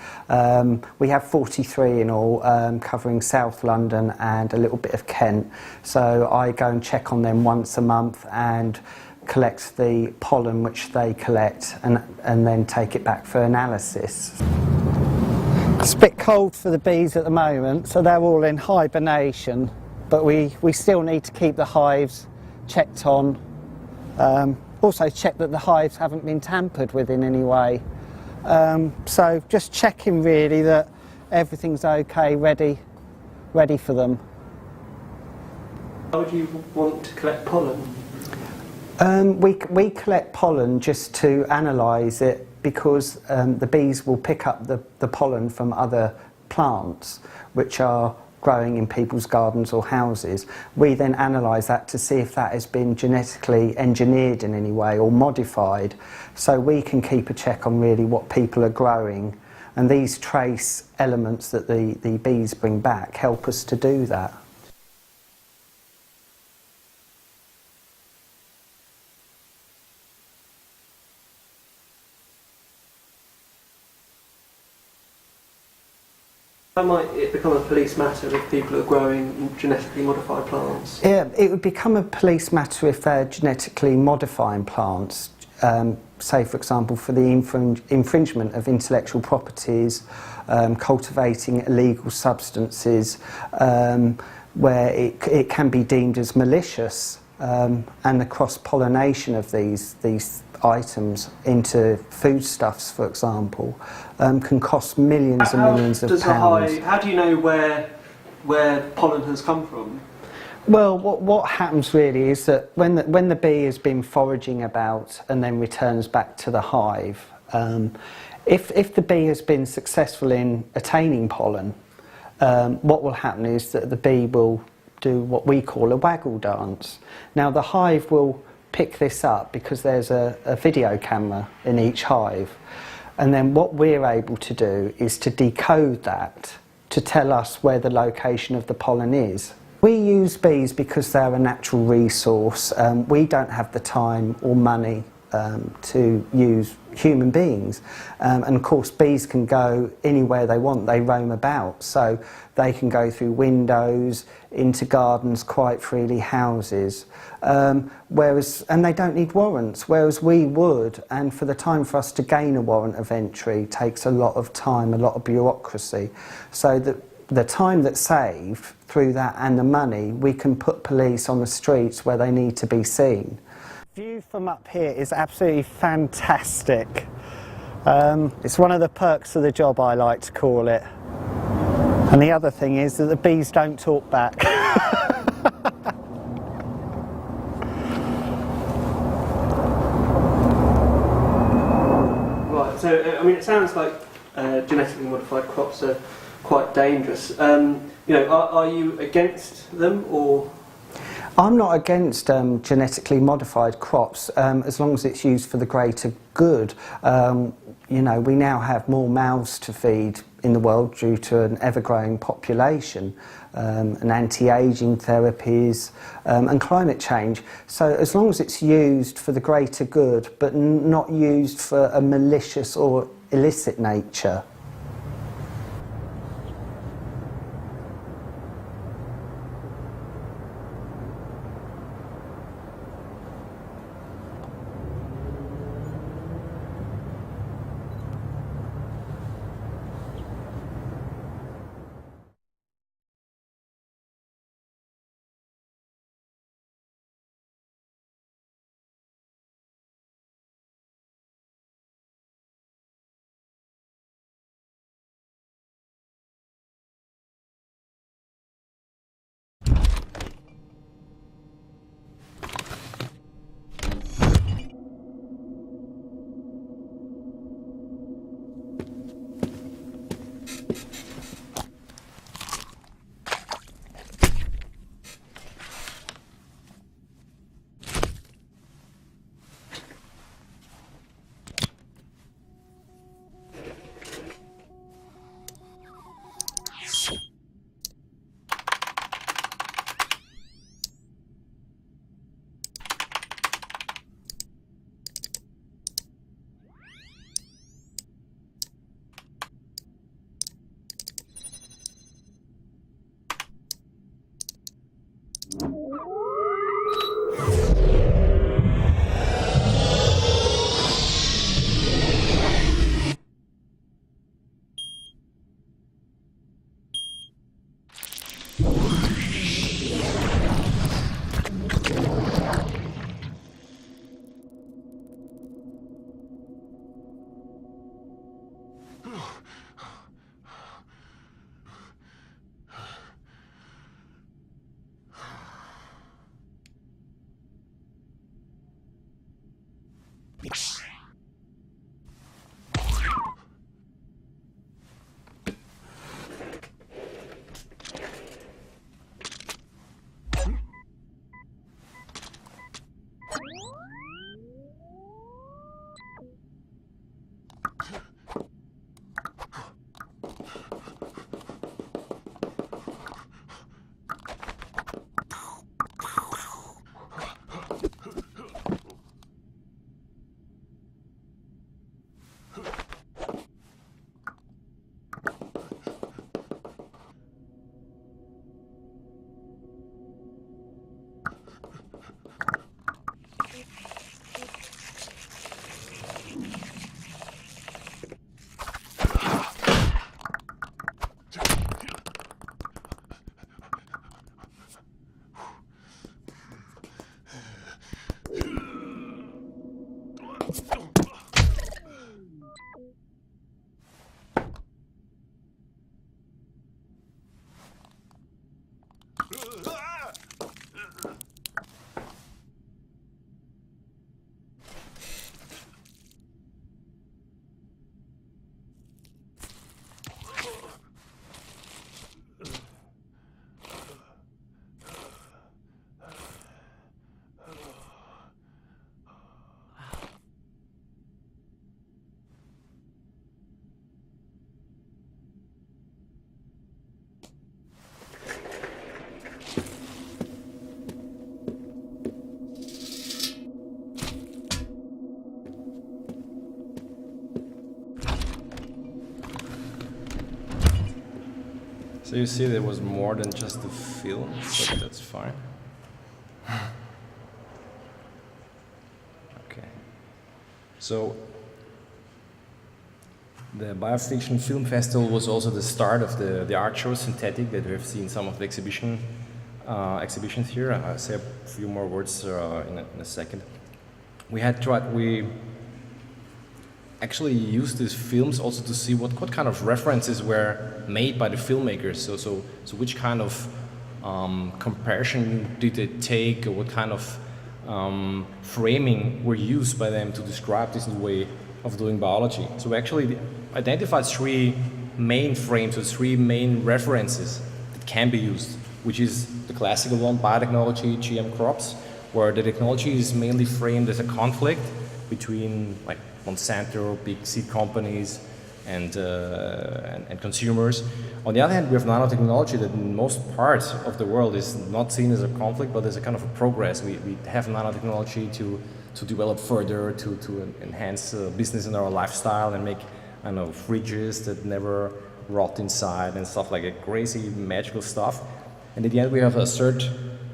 We have 43 in all, covering South London and a little bit of Kent. So I go and check on them once a month and collect the pollen which they collect and then take it back for analysis. It's a bit cold for the bees at the moment, so they're all in hibernation, but we still need to keep the hives checked on. Also check that the hives haven't been tampered with in any way. So just checking really that everything's okay, ready for them. How would you want to collect pollen? We collect pollen just to analyse it because the bees will pick up the pollen from other plants which are growing in people's gardens or houses. We then analyse that to see if that has been genetically engineered in any way or modified, so we can keep a check on really what people are growing, and these trace elements that the bees bring back help us to do that. How might it become a police matter if people are growing genetically modified plants? Yeah, it would become a police matter if they're genetically modifying plants, say for example for the infringement of intellectual properties, cultivating illegal substances, where it can be deemed as malicious, and the cross-pollination of these items into foodstuffs, for example, can cost millions and millions of pounds. How do you know where pollen has come from? Well, what happens really is that when the bee has been foraging about and then returns back to the hive, if the bee has been successful in attaining pollen, what will happen is that the bee will do what we call a waggle dance. Now the hive will pick this up because there's a video camera in each hive, and then what we're able to do is to decode that to tell us where the location of the pollen is. We use bees because they're a natural resource. We don't have the time or money to use human beings, and of course bees can go anywhere they want. They roam about, so they can go through windows, into gardens quite freely, houses, and they don't need warrants, whereas we would, and for the time for us to gain a warrant of entry takes a lot of time, a lot of bureaucracy, so the time that's saved through that and the money, we can put police on the streets where they need to be seen. View from up here is absolutely fantastic. It's one of the perks of the job, I like to call it. And the other thing is that the bees don't talk back. Right, so I mean it sounds like genetically modified crops are quite dangerous. You know, are you against them, or? I'm not against genetically modified crops as long as it's used for the greater good. You know, we now have more mouths to feed in the world due to an ever-growing population, and anti-aging therapies, and climate change. So as long as it's used for the greater good but not used for a malicious or illicit nature. So you see there was more than just the film, so that's fine. Okay. So the Biofaction Film Festival was also the start of the art show, Synth-ethic, that we have seen some of the exhibitions here. I'll say a few more words in a second. We actually used these films also to see what kind of references were made by the filmmakers. So which kind of comparison did they take, or what kind of framing were used by them to describe this new way of doing biology. So we actually identified 3 main frames, or 3 main references that can be used, which is the classical one, biotechnology, GM crops, where the technology is mainly framed as a conflict between like Monsanto, big seed companies, and consumers. On the other hand, we have nanotechnology that in most parts of the world is not seen as a conflict, but as a kind of a progress. We have nanotechnology to develop further, to enhance business in our lifestyle and make, I don't know, fridges that never rot inside and stuff like that, crazy magical stuff. And at the end we have a third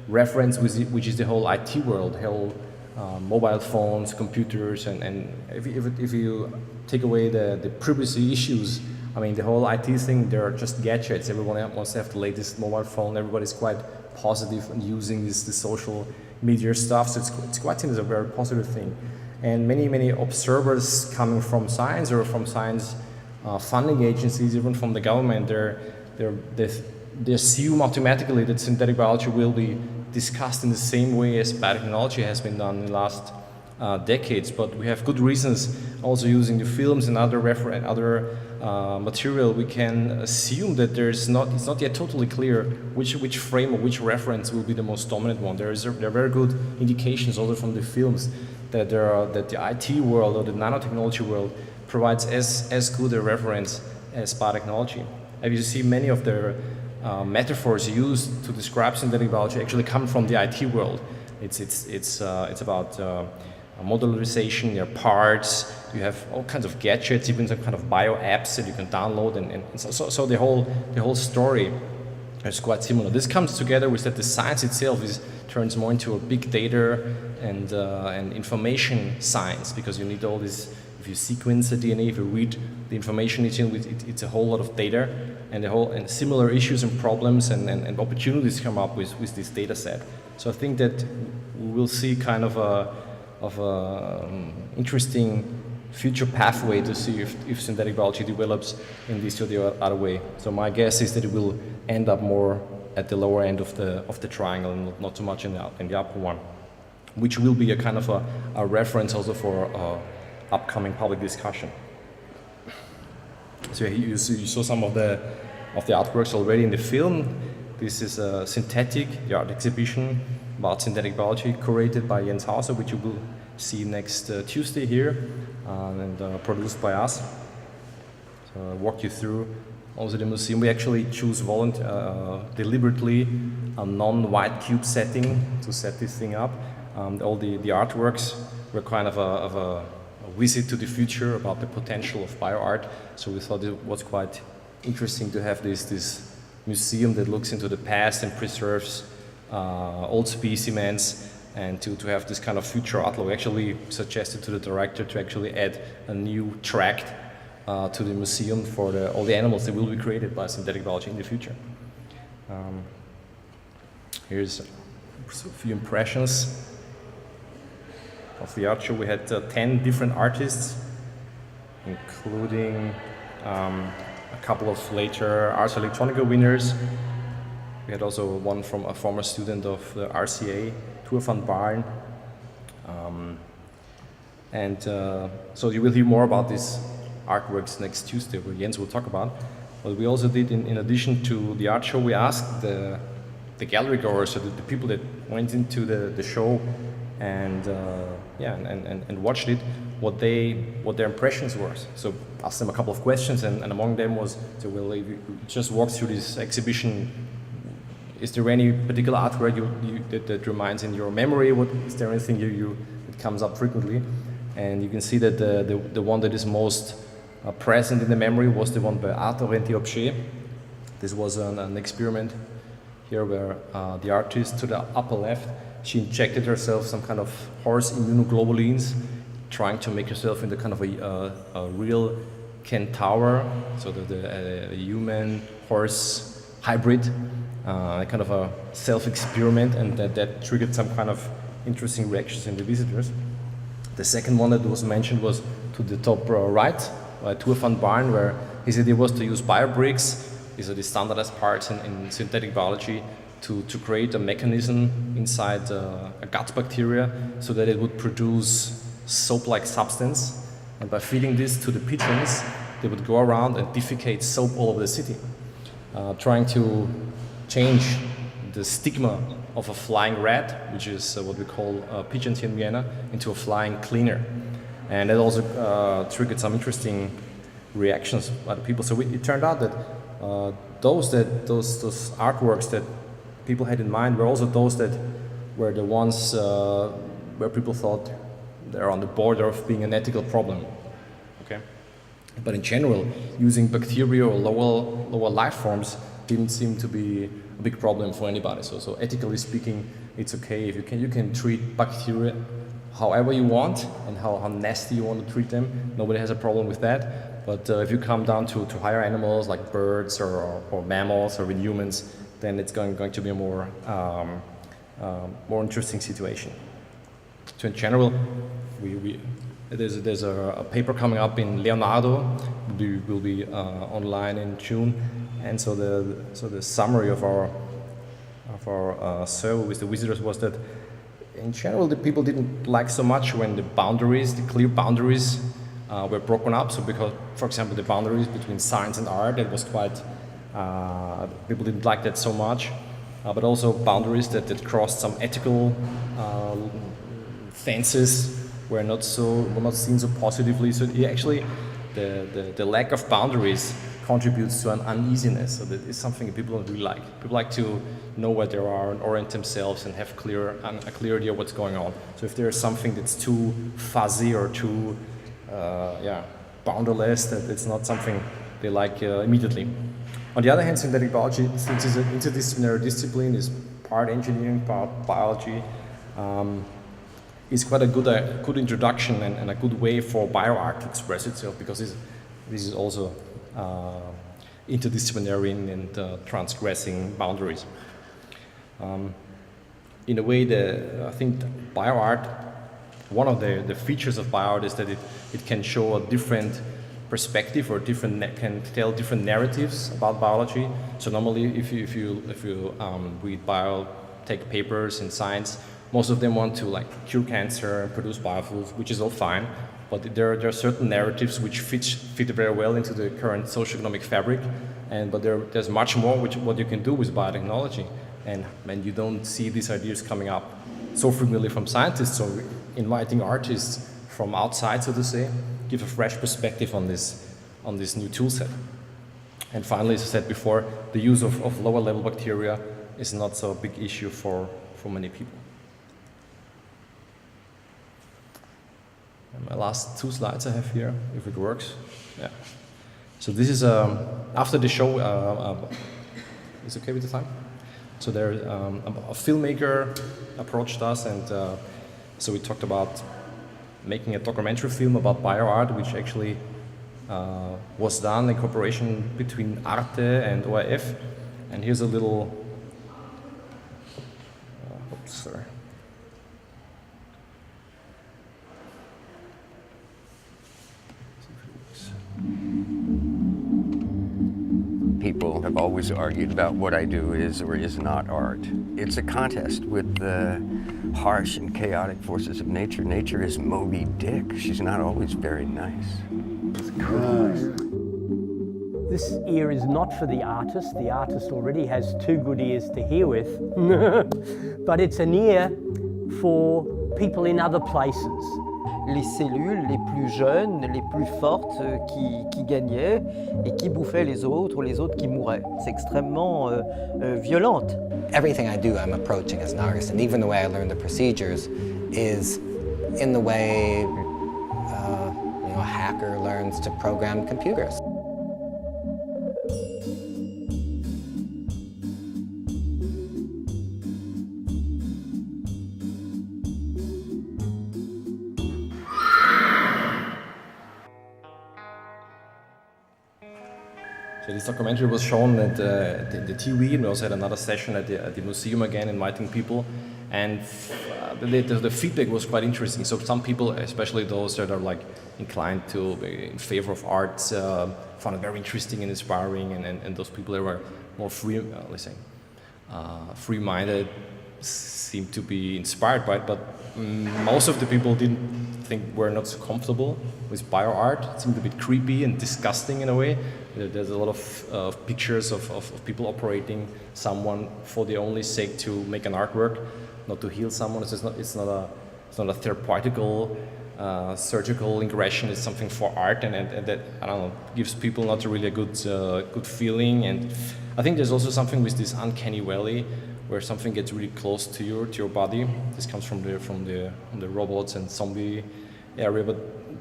reference, which is the whole IT world, whole mobile phones, computers, and if you take away the privacy issues, I mean, the whole IT thing, they're just gadgets. Everyone wants to have the latest mobile phone. Everybody's quite positive on using this social media stuff, so it's quite seen as a very positive thing. And many observers coming from science or from science funding agencies, even from the government, they assume automatically that synthetic biology will be discussed in the same way as biotechnology has been done in the last decades. But we have good reasons, also using the films and other material, we can assume that it's not yet totally clear which frame or which reference will be the most dominant one. There are very good indications also from the films that the IT world or the nanotechnology world provides as good a reference as biotechnology. And you see many of the metaphors used to describe synthetic biology actually come from the IT world. It's about modularization, your parts, you have all kinds of gadgets, even some kind of bio apps that you can download, and so the whole story is quite similar. This comes together with that the science itself turns more into a big data and information science, because you need all this. If you sequence the DNA, if you read the information it's a whole lot of data, and similar issues and problems and opportunities come up with this data set. So I think that we will see kind of a interesting future pathway to see if synthetic biology develops in this or the other way. So my guess is that it will end up more at the lower end of the triangle, and not too much in the upper one, which will be a kind of a reference also for upcoming public discussion. So you saw some of the artworks already in the film. This is Synth-ethic, the art exhibition about synthetic biology, curated by Jens Hauser, which you will see next Tuesday here, and produced by us. So I'll walk you through also the museum. We actually choose deliberately a non-white cube setting to set this thing up. All the artworks were kind of a visit to the future about the potential of bioart. So we thought it was quite interesting to have this museum that looks into the past and preserves old specimens, and to have this kind of future outlook. We actually suggested to the director to actually add a new tract to the museum for all the animals that will be created by synthetic biology in the future. Here's a few impressions of the art show. We had 10 different artists, including a couple of later Ars Electronica winners. We had also one from a former student of the RCA, Tour van Baarn. So you will hear more about these artworks next Tuesday, where Jens will talk about. But we also did, in addition to the art show, we asked the gallery goers, so the people that went into the show and watched it, what their impressions were. So asked them a couple of questions, and among them was, so well, if you just walk through this exhibition, is there any particular artwork that reminds in your memory? Is there anything that comes up frequently? And you can see that the one that is most present in the memory was the one by Arthur Rentier-Objet, This was an experiment here where the artist to the upper left, she injected herself some kind of horse immunoglobulins, trying to make herself into kind of a real centaur, so the human horse hybrid, kind of a self-experiment, and that triggered some kind of interesting reactions in the visitors. The second one that was mentioned was to the top right, Tour van Barn, where his idea was to use biobricks, these are the standardized parts in synthetic biology, to create a mechanism inside a gut bacteria so that it would produce soap-like substance. And by feeding this to the pigeons, they would go around and defecate soap all over the city, trying to change the stigma of a flying rat, which is what we call pigeons here in Vienna, into a flying cleaner. And that also triggered some interesting reactions by the people. So it turned out that those artworks that people had in mind were also those that were the ones where people thought they're on the border of being an ethical problem. Okay, but in general, using bacteria or lower life forms didn't seem to be a big problem for anybody. So ethically speaking, it's okay if you can treat bacteria however you want and how nasty you want to treat them. Nobody has a problem with that. But if you come down to higher animals like birds or mammals or with humans, then it's going to be a more interesting situation. So in general, there's a paper coming up in Leonardo, will be online in June, and so the summary of our survey with the visitors was that in general the people didn't like so much when the clear boundaries were broken up. So because, for example, the boundaries between science and art, that was quite people didn't like that so much, but also boundaries that crossed some ethical fences were not seen so positively. So actually, the lack of boundaries contributes to an uneasiness. So that is something people don't really like. People like to know where they are and orient themselves and have a clear idea of what's going on. So if there is something that's too fuzzy or too boundaryless, that it's not something they like immediately. On the other hand, synthetic biology, since it's an interdisciplinary discipline, is part engineering, part biology, is quite a good introduction and a good way for bioart to express itself, because this is also interdisciplinary and transgressing boundaries. In a way, I think bioart, one of the features of bioart is that it can show a different perspective or can tell different narratives about biology. So normally, if you read biotech papers in science, most of them want to cure cancer and produce biofuels, which is all fine. But there are certain narratives which fit very well into the current socioeconomic fabric, but there's much more what you can do with biotechnology, and you don't see these ideas coming up so frequently from scientists. So inviting artists from outside, so to say, give a fresh perspective on this new tool set. And finally, as I said before, the use of lower level bacteria is not so big issue for many people. And my last two slides I have here, if it works. Yeah. So this is after the show. Is it okay with the time? So there, a filmmaker approached us, and so we talked about making a documentary film about bioart, which actually was done in cooperation between Arte and ORF. And here's a little. Oops, sorry. People have always argued about what I do is or is not art. It's a contest with the harsh and chaotic forces of nature. Nature is Moby Dick. She's not always very nice. This ear is not for the artist. The artist already has two good ears to hear with. But it's an ear for people in other places. Les cellules les plus jeunes, les plus fortes qui gagnaient et qui bouffaient les autres qui mouraient. C'est extrêmement violente. Everything I do, I'm approaching as an artist, and even the way I learn the procedures is in the way a hacker learns to program computers. This documentary was shown at the TV, and we also had another session at the museum again, inviting people. And the feedback was quite interesting. So some people, especially those that are like inclined to be in favor of arts, found it very interesting and inspiring. And those people that were more free, let's say, free-minded, seemed to be inspired by it. But most of the people were not so comfortable with bio-art. It seemed a bit creepy and disgusting in a way. There's a lot of pictures of people operating someone for the only sake to make an artwork, not to heal someone. It's not a therapeutical, surgical ingression. It's something for art, and that, I don't know, gives people not really a good feeling. And I think there's also something with this uncanny valley, where something gets really close to your body. This comes from the robots and zombie area, but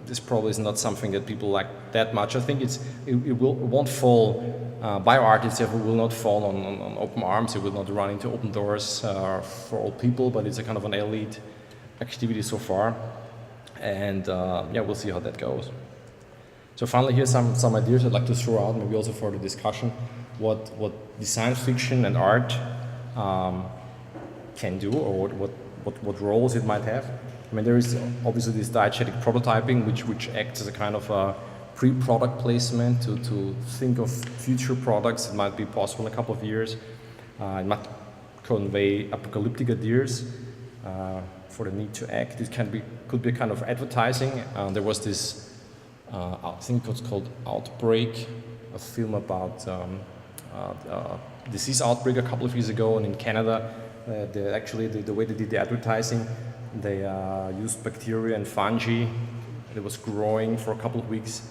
this probably is not something that people like that much. I think it won't fall. Bio-art itself will not fall on open arms. It will not run into open doors for all people, but it's a kind of an elite activity so far. And yeah, we'll see how that goes. So finally, here's some ideas I'd like to throw out, maybe also for the discussion, what design fiction and art can do, or what roles it might have. I mean, there is obviously this diegetic prototyping, which acts as a kind of a pre-product placement to think of future products that might be possible in a couple of years. It might convey apocalyptic ideas for the need to act. It could be a kind of advertising. There was this, I think it was called Outbreak, a film about disease outbreak a couple of years ago, and in Canada, the way they did the advertising, they used bacteria and fungi that was growing for a couple of weeks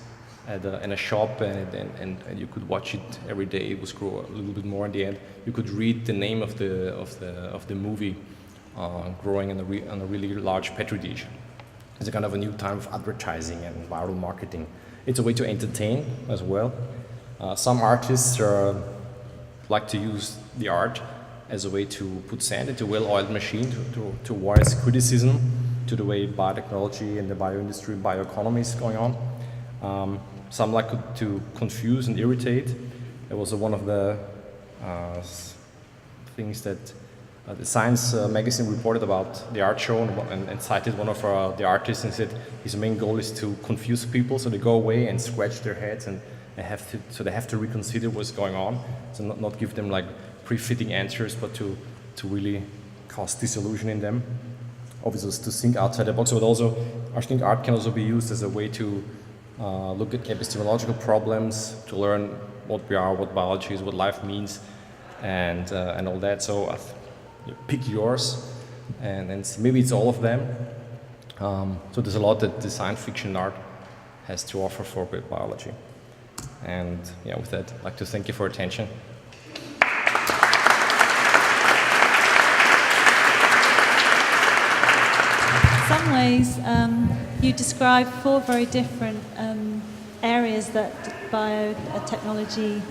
in a shop, and you could watch it every day. It was grow a little bit more in the end. You could read the name of the movie growing on a really large petri dish. It's a kind of a new type of advertising and viral marketing. It's a way to entertain as well. Some artists like to use the art as a way to put sand into a well-oiled machine to voice criticism to the way biotechnology and the bioindustry and bioeconomy is going on. Some like to confuse and irritate. It was one of the things that the Science magazine reported about the art show and cited one of the artists and said his main goal is to confuse people, so they go away and scratch their heads and they have to reconsider what's going on. So not give them like pre-fitting answers, but to really cause disillusion in them. Obviously, to think outside the box, but also I think art can also be used as a way to look at epistemological problems, to learn what we are, what biology is, what life means, and all that. So pick yours, and maybe it's all of them. So there's a lot that design fiction art has to offer for biology. And yeah, with that, I'd like to thank you for your attention. In some ways, you describe 4 very different areas that biotechnology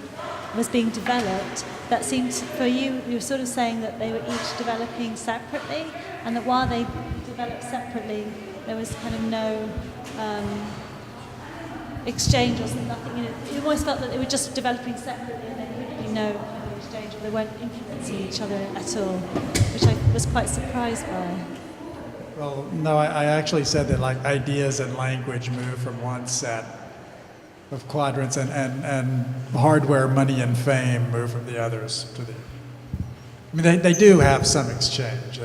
was being developed. That seemed, for you, you were sort of saying that they were each developing separately, and that while they developed separately, there was kind of no exchange or nothing. You almost felt that they were just developing separately, and there couldn't be no exchange, or they weren't influencing each other at all, which I was quite surprised by. Well, no, I actually said that like ideas and language move from one set of quadrants, and hardware, money, and fame move from the others to the. I mean, they do have some exchange.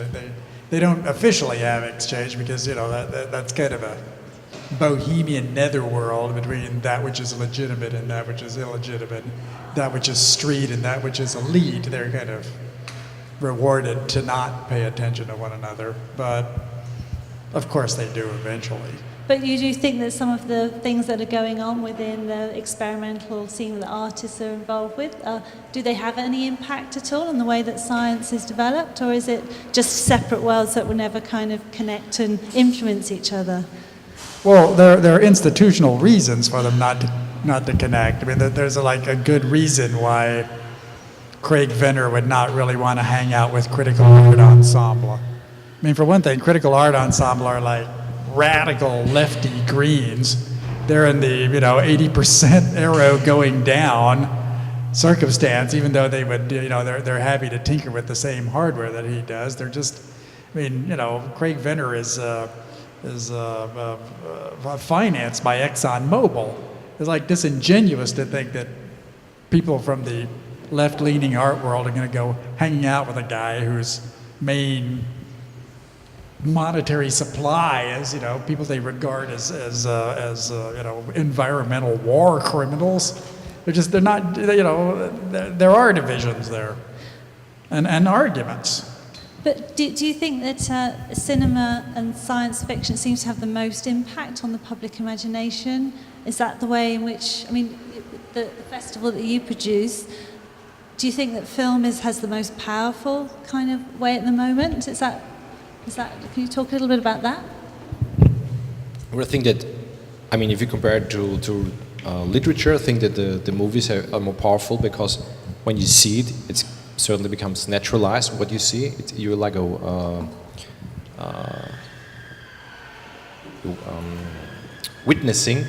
They don't officially have exchange because that's kind of a bohemian netherworld between that which is legitimate and that which is illegitimate, that which is street and that which is elite. They're kind of rewarded to not pay attention to one another, but of course they do eventually. But you do think that some of the things that are going on within the experimental scene that artists are involved with, do they have any impact at all on the way that science is developed, or is it just separate worlds that will never kind of connect and influence each other? Well, there are institutional reasons for them not to connect. I mean, there's a good reason why Craig Venner would not really want to hang out with Critical Art Ensemble. I mean, for one thing, Critical Art Ensemble are like radical lefty Greens. They're in the 80% arrow going down, circumstance, even though they would, they're happy to tinker with the same hardware that he does. They're just, Craig Venner is financed by ExxonMobil. It's like disingenuous to think that people from the left-leaning art world are going to go hanging out with a guy whose main monetary supply is, people they regard as environmental war criminals. They're not, there are divisions there and arguments. But do you think that cinema and science fiction seems to have the most impact on the public imagination? Is that the way in which, the festival that you produce, do you think that film has the most powerful kind of way at the moment? Is that, can you talk a little bit about that? I think that, if you compare it to literature, I think that the movies are more powerful because when you see it, it certainly becomes naturalized. What you see, you're like witnessing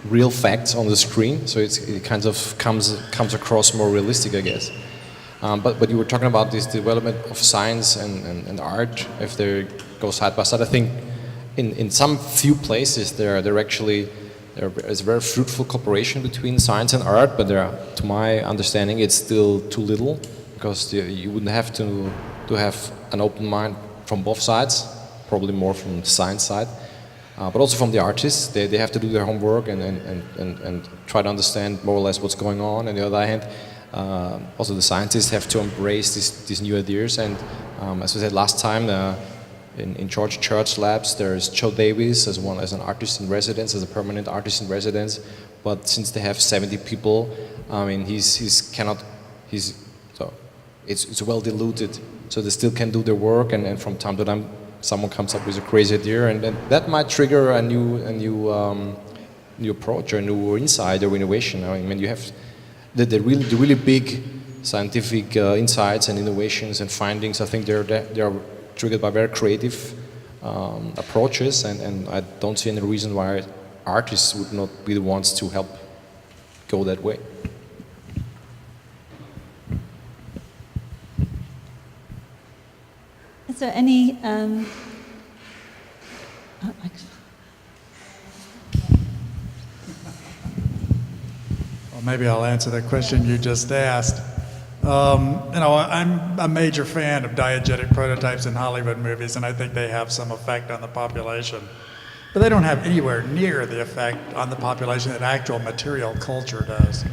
real facts on the screen, so it kind of comes across more realistic, I guess. But you were talking about this development of science and art, if they go side by side. I think in some few places there is very fruitful cooperation between science and art, but to my understanding, it's still too little, because you wouldn't have to have an open mind from both sides, probably more from the science side. But also from the artists, they have to do their homework and try to understand more or less what's going on. On the other hand, also the scientists have to embrace these new ideas. And as we said last time, in George Church Labs, there's Joe Davis as an artist in residence, as a permanent artist in residence. But since they have 70 people, it's well diluted. So they still can do their work, and from time to time, someone comes up with a crazy idea, and that might trigger a new approach or a new insight or innovation. You have the really big scientific insights and innovations and findings. I think they are triggered by very creative approaches, and I don't see any reason why artists would not be the ones to help go that way. Is there any Well, maybe I'll answer the question you just asked. I'm a major fan of diegetic prototypes in Hollywood movies, and I think they have some effect on the population. But they don't have anywhere near the effect on the population that actual material culture does.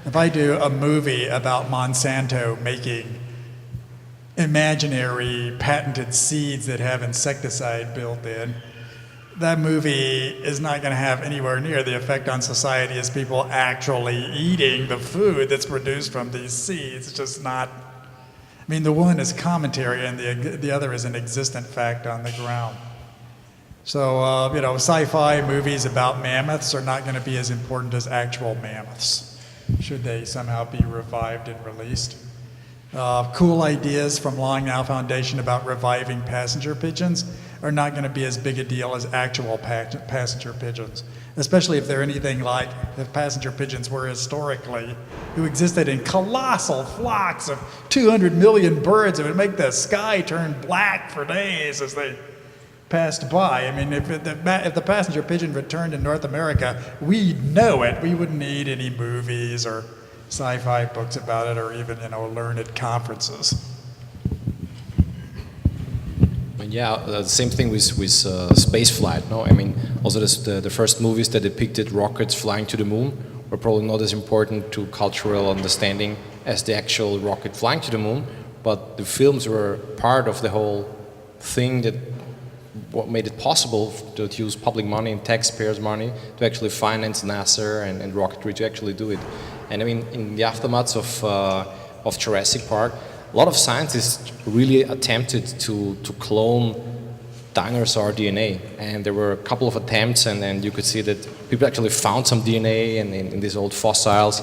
If I do a movie about Monsanto making imaginary patented seeds that have insecticide built in, that movie is not going to have anywhere near the effect on society as people actually eating the food that's produced from these seeds. It's just not. The one is commentary and the other is an existent fact on the ground. So, sci-fi movies about mammoths are not going to be as important as actual mammoths, should they somehow be revived and released. Cool ideas from Long Now Foundation about reviving passenger pigeons are not going to be as big a deal as actual passenger pigeons, especially if they're anything like if passenger pigeons were historically, who existed in colossal flocks of 200 million birds. It would make the sky turn black for days as they passed by. If the passenger pigeon returned to North America, we'd know it. We wouldn't need any movies or sci-fi books about it, or even learned conferences. The same thing with space flight. No, also the first movies that depicted rockets flying to the moon were probably not as important to cultural understanding as the actual rocket flying to the moon. But the films were part of the whole thing what made it possible to use public money and taxpayers' money to actually finance NASA and rocketry to actually do it. And in the aftermath of Jurassic Park, a lot of scientists really attempted to clone dinosaur DNA, and there were a couple of attempts, and you could see that people actually found some DNA in these old fossils,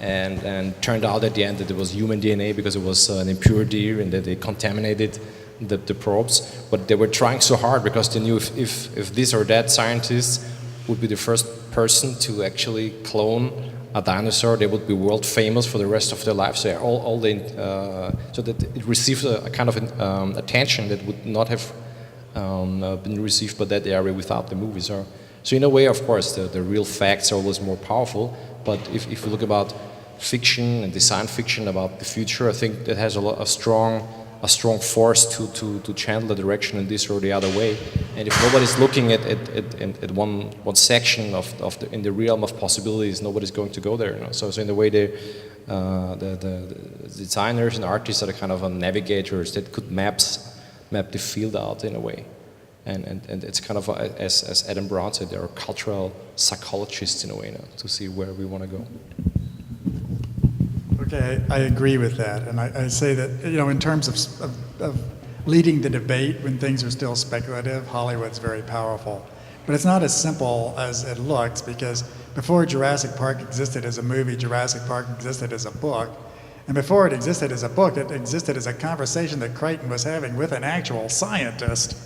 and turned out at the end that it was human DNA because it was an impurity and that they contaminated the probes. But they were trying so hard because they knew if this or that scientist would be the first person to actually clone a dinosaur, they would be world famous for the rest of their lives. So so that it receives a kind of attention that would not have been received by that area without the movies. So in a way, of course, the real facts are always more powerful. But if you look about fiction and design fiction about the future, I think that has a strong force to channel the direction in this or the other way. And if nobody's looking at one section in the realm of possibilities, nobody's going to go there. So in a way, the designers and artists are the kind of navigators that could map the field out in a way. And it's kind of, as Adam Brown said, there are cultural psychologists in a way to see where we want to go. Okay, I agree with that, and I say that, in terms of leading the debate when things are still speculative, Hollywood's very powerful. But it's not as simple as it looks, because before Jurassic Park existed as a movie, Jurassic Park existed as a book, and before it existed as a book, it existed as a conversation that Crichton was having with an actual scientist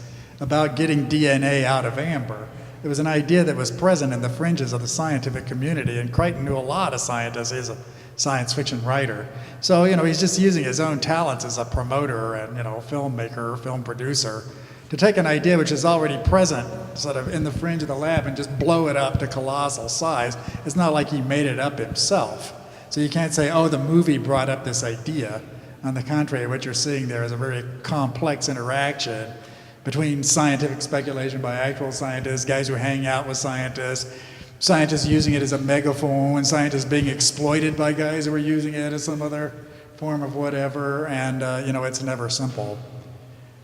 about getting DNA out of amber. It was an idea that was present in the fringes of the scientific community, and Crichton knew a lot of scientists. He's a science fiction writer. So, he's just using his own talents as a promoter and, filmmaker, film producer, to take an idea which is already present sort of in the fringe of the lab and just blow it up to colossal size. It's not like he made it up himself. So you can't say, oh, the movie brought up this idea. On the contrary, what you're seeing there is a very complex interaction between scientific speculation by actual scientists, guys who hang out with scientists using it as a megaphone, scientists being exploited by guys who are using it as some other form of whatever, and it's never simple.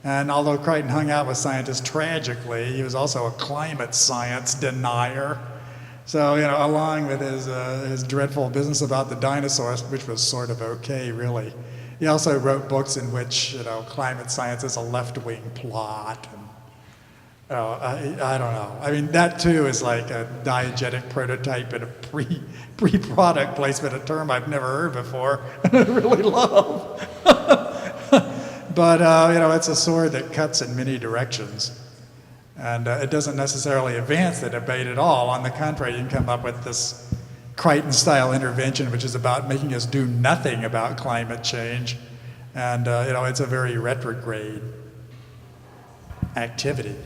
And although Crichton hung out with scientists tragically, he was also a climate science denier. So, along with his dreadful business about the dinosaurs, which was sort of okay, really, he also wrote books in which, climate science is a left-wing plot. I don't know. I mean, that too is like a diegetic prototype and a pre-product placement, a term I've never heard before, and I really love. But, it's a sword that cuts in many directions. And it doesn't necessarily advance the debate at all. On the contrary, you can come up with this Crichton-style intervention, which is about making us do nothing about climate change. And, it's a very retrograde activity.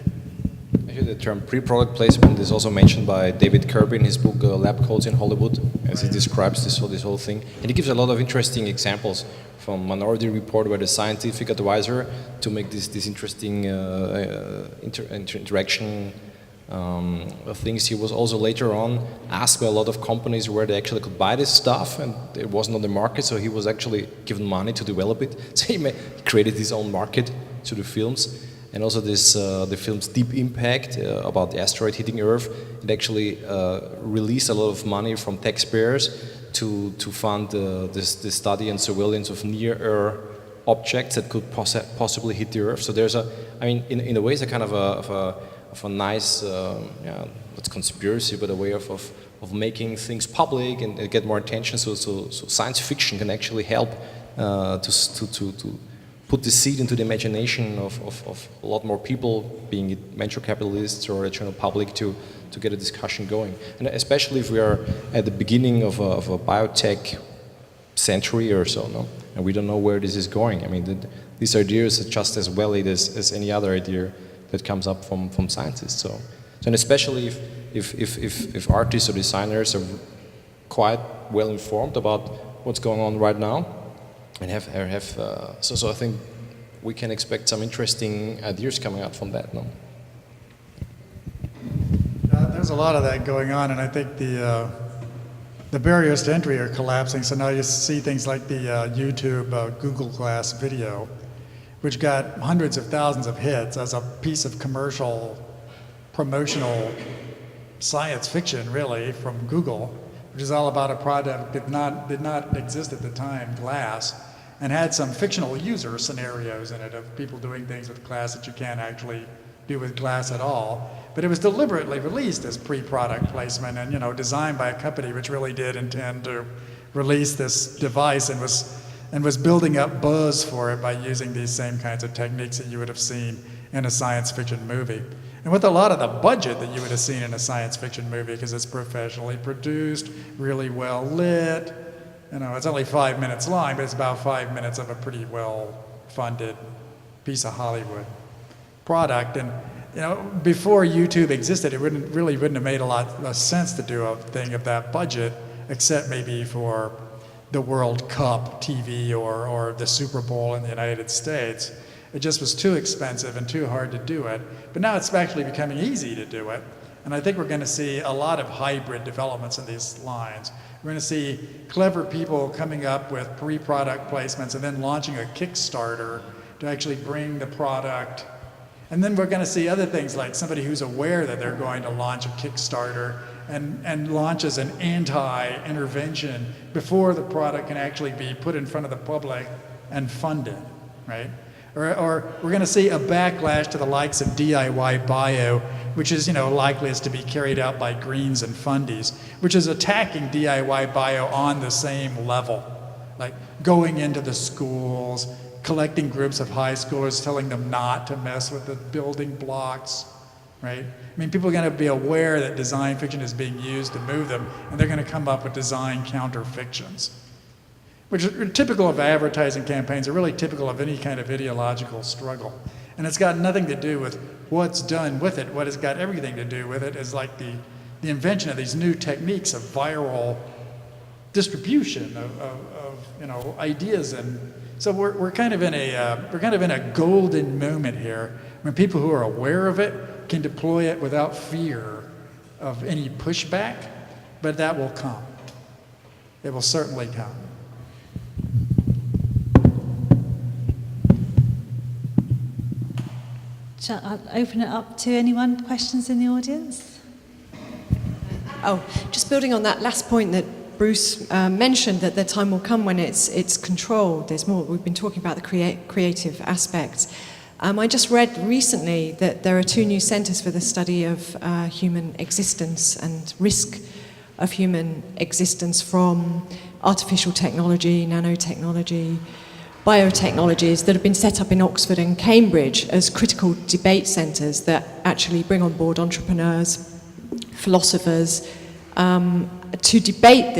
Actually, the term pre-product placement is also mentioned by David Kirby in his book Lab Coats in Hollywood, as he describes this whole thing. And he gives a lot of interesting examples from Minority Report, where the scientific advisor, to make this interesting interaction of things. He was also later on asked by a lot of companies where they actually could buy this stuff, and it wasn't on the market, so he was actually given money to develop it. So he created his own market to the films. And also the film's Deep Impact about the asteroid hitting Earth, it actually released a lot of money from taxpayers to fund the study and surveillance of near-Earth objects that could possibly hit the Earth. So there's in a way, it's a kind of a nice, not conspiracy, but a way of making things public and get more attention. So science fiction can actually help to put the seed into the imagination of a lot more people, being it venture capitalists or the general public, to get a discussion going. And especially if we are at the beginning of a biotech century or so, no? And we don't know where this is going. I mean, these ideas are just as valid as any other idea that comes up from scientists. So and especially if artists or designers are quite well informed about what's going on right now, and so I think we can expect some interesting ideas coming out from that, no? There's a lot of that going on, and I think the barriers to entry are collapsing. So now you see things like the YouTube Google Glass video, which got hundreds of thousands of hits as a piece of commercial, promotional science fiction, really, from Google, which is all about a product that did not exist at the time, glass, and had some fictional user scenarios in it of people doing things with glass that you can't actually do with glass at all. But it was deliberately released as pre-product placement and, designed by a company which really did intend to release this device and was building up buzz for it by using these same kinds of techniques that you would have seen in a science fiction movie. And with a lot of the budget that you would have seen in a science fiction movie, because it's professionally produced, really well lit. You know, it's only 5 minutes long, but it's about 5 minutes of a pretty well-funded piece of Hollywood product. And you know, before YouTube existed, it wouldn't have made a lot of sense to do a thing of that budget, except maybe for the World Cup TV or the Super Bowl in the United States. It just was too expensive and too hard to do it. But now it's actually becoming easy to do it. And I think we're going to see a lot of hybrid developments in these lines. We're going to see clever people coming up with pre-product placements and then launching a Kickstarter to actually bring the product. And then we're going to see other things like somebody who's aware that they're going to launch a Kickstarter and launches an anti-intervention before the product can actually be put in front of the public and funded, right? Or we're going to see a backlash to the likes of DIY bio, which is, you know, likeliest to be carried out by Greens and Fundies, which is attacking DIY bio on the same level, like going into the schools, collecting groups of high schoolers, telling them not to mess with the building blocks, right? I mean, people are going to be aware that design fiction is being used to move them, and they're going to come up with design counterfictions, which are typical of advertising campaigns, are really typical of any kind of ideological struggle. And it's got nothing to do with what's done with it. What has got everything to do with it is like the invention of these new techniques of viral distribution of you know, ideas. And so we're kind of in a golden moment here when people who are aware of it can deploy it without fear of any pushback, but that will come. It will certainly come. Shall I open it up to anyone? Questions in the audience? Oh, just building on that last point that Bruce mentioned, that the time will come when it's controlled. There's more. We've been talking about the creative aspects. I just read recently that there are 2 new centres for the study of human existence and risk of human existence from artificial technology, nanotechnology, biotechnologies that have been set up in Oxford and Cambridge as critical debate centres that actually bring on board entrepreneurs, philosophers, to debate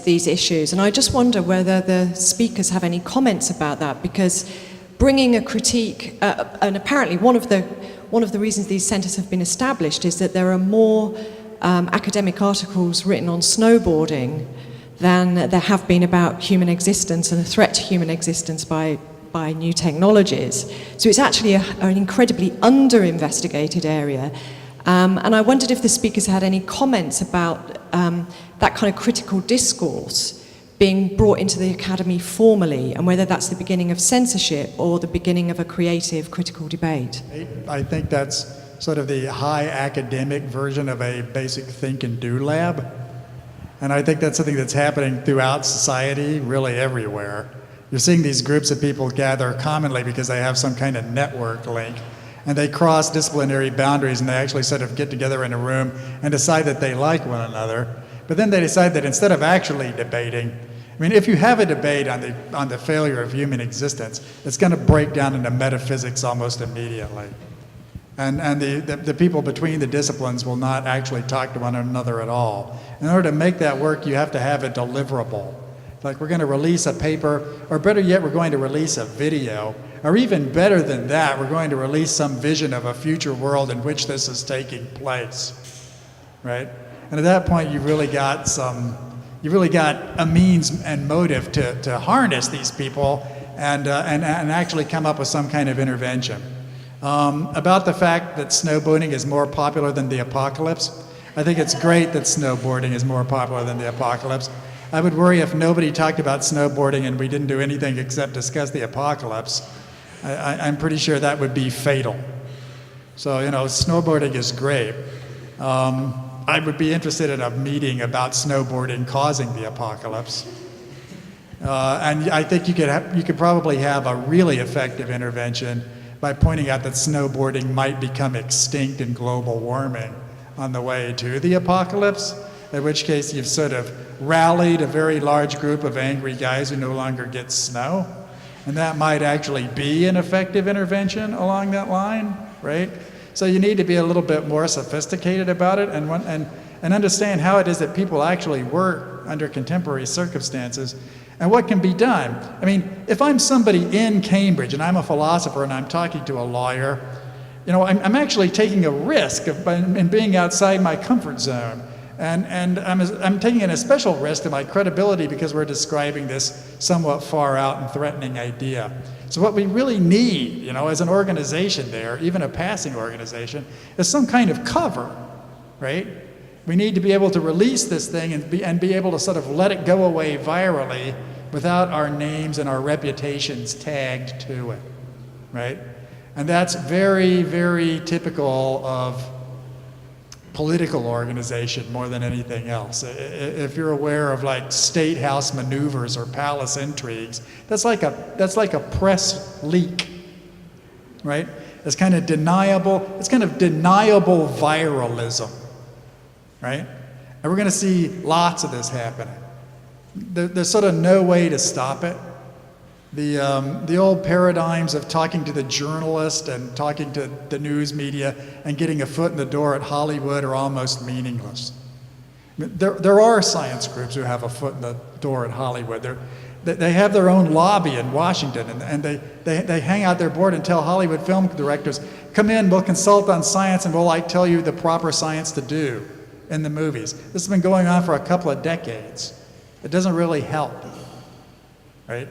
these issues. And I just wonder whether the speakers have any comments about that, because bringing a critique, and apparently one of the reasons these centres have been established is that there are more academic articles written on snowboarding than there have been about human existence and a threat to human existence by new technologies. So it's actually an incredibly under-investigated area. And I wondered if the speakers had any comments about that kind of critical discourse being brought into the academy formally, and whether that's the beginning of censorship or the beginning of a creative critical debate. I think that's sort of the high academic version of a basic think and do lab. And I think that's something that's happening throughout society, really everywhere. You're seeing these groups of people gather commonly because they have some kind of network link, and they cross disciplinary boundaries, and they actually sort of get together in a room and decide that they like one another. But then they decide that instead of actually debating, I mean, if you have a debate on the failure of human existence, it's going to break down into metaphysics almost immediately. And the people between the disciplines will not actually talk to one another at all. In order to make that work, you have to have a deliverable. Like, we're going to release a paper, or better yet, we're going to release a video, or even better than that, we're going to release some vision of a future world in which this is taking place, right? And at that point, you've really got a means and motive to harness these people and actually come up with some kind of intervention. About the fact that snowboarding is more popular than the apocalypse, I think it's great that snowboarding is more popular than the apocalypse. I would worry if nobody talked about snowboarding and we didn't do anything except discuss the apocalypse. I'm pretty sure that would be fatal. So, you know, snowboarding is great. I would be interested in a meeting about snowboarding causing the apocalypse. And I think you could probably have a really effective intervention by pointing out that snowboarding might become extinct in global warming on the way to the apocalypse, in which case you've sort of rallied a very large group of angry guys who no longer get snow. And that might actually be an effective intervention along that line, right? So you need to be a little bit more sophisticated about it and understand how it is that people actually work under contemporary circumstances and what can be done. I mean, if I'm somebody in Cambridge and I'm a philosopher and I'm talking to a lawyer, you know, I'm actually taking a risk in being outside my comfort zone. And I'm taking an especial risk to my credibility because we're describing this somewhat far out and threatening idea. So what we really need, you know, as an organization there, even a passing organization, is some kind of cover, right? We need to be able to release this thing and be able to sort of let it go away virally without our names and our reputations tagged to it, right? And that's very, very typical of political organization more than anything else. If you're aware of like state house maneuvers or palace intrigues, that's like a press leak, right? It's kind of deniable viralism, right? And we're going to see lots of this happening. There's sort of no way to stop it. The old paradigms of talking to the journalist and talking to the news media and getting a foot in the door at Hollywood are almost meaningless. I mean, there are science groups who have a foot in the door at Hollywood. They have their own lobby in Washington, and they hang out their board and tell Hollywood film directors, come in, we'll consult on science and we'll like tell you the proper science to do in the movies. This has been going on for a couple of decades. It doesn't really help, right?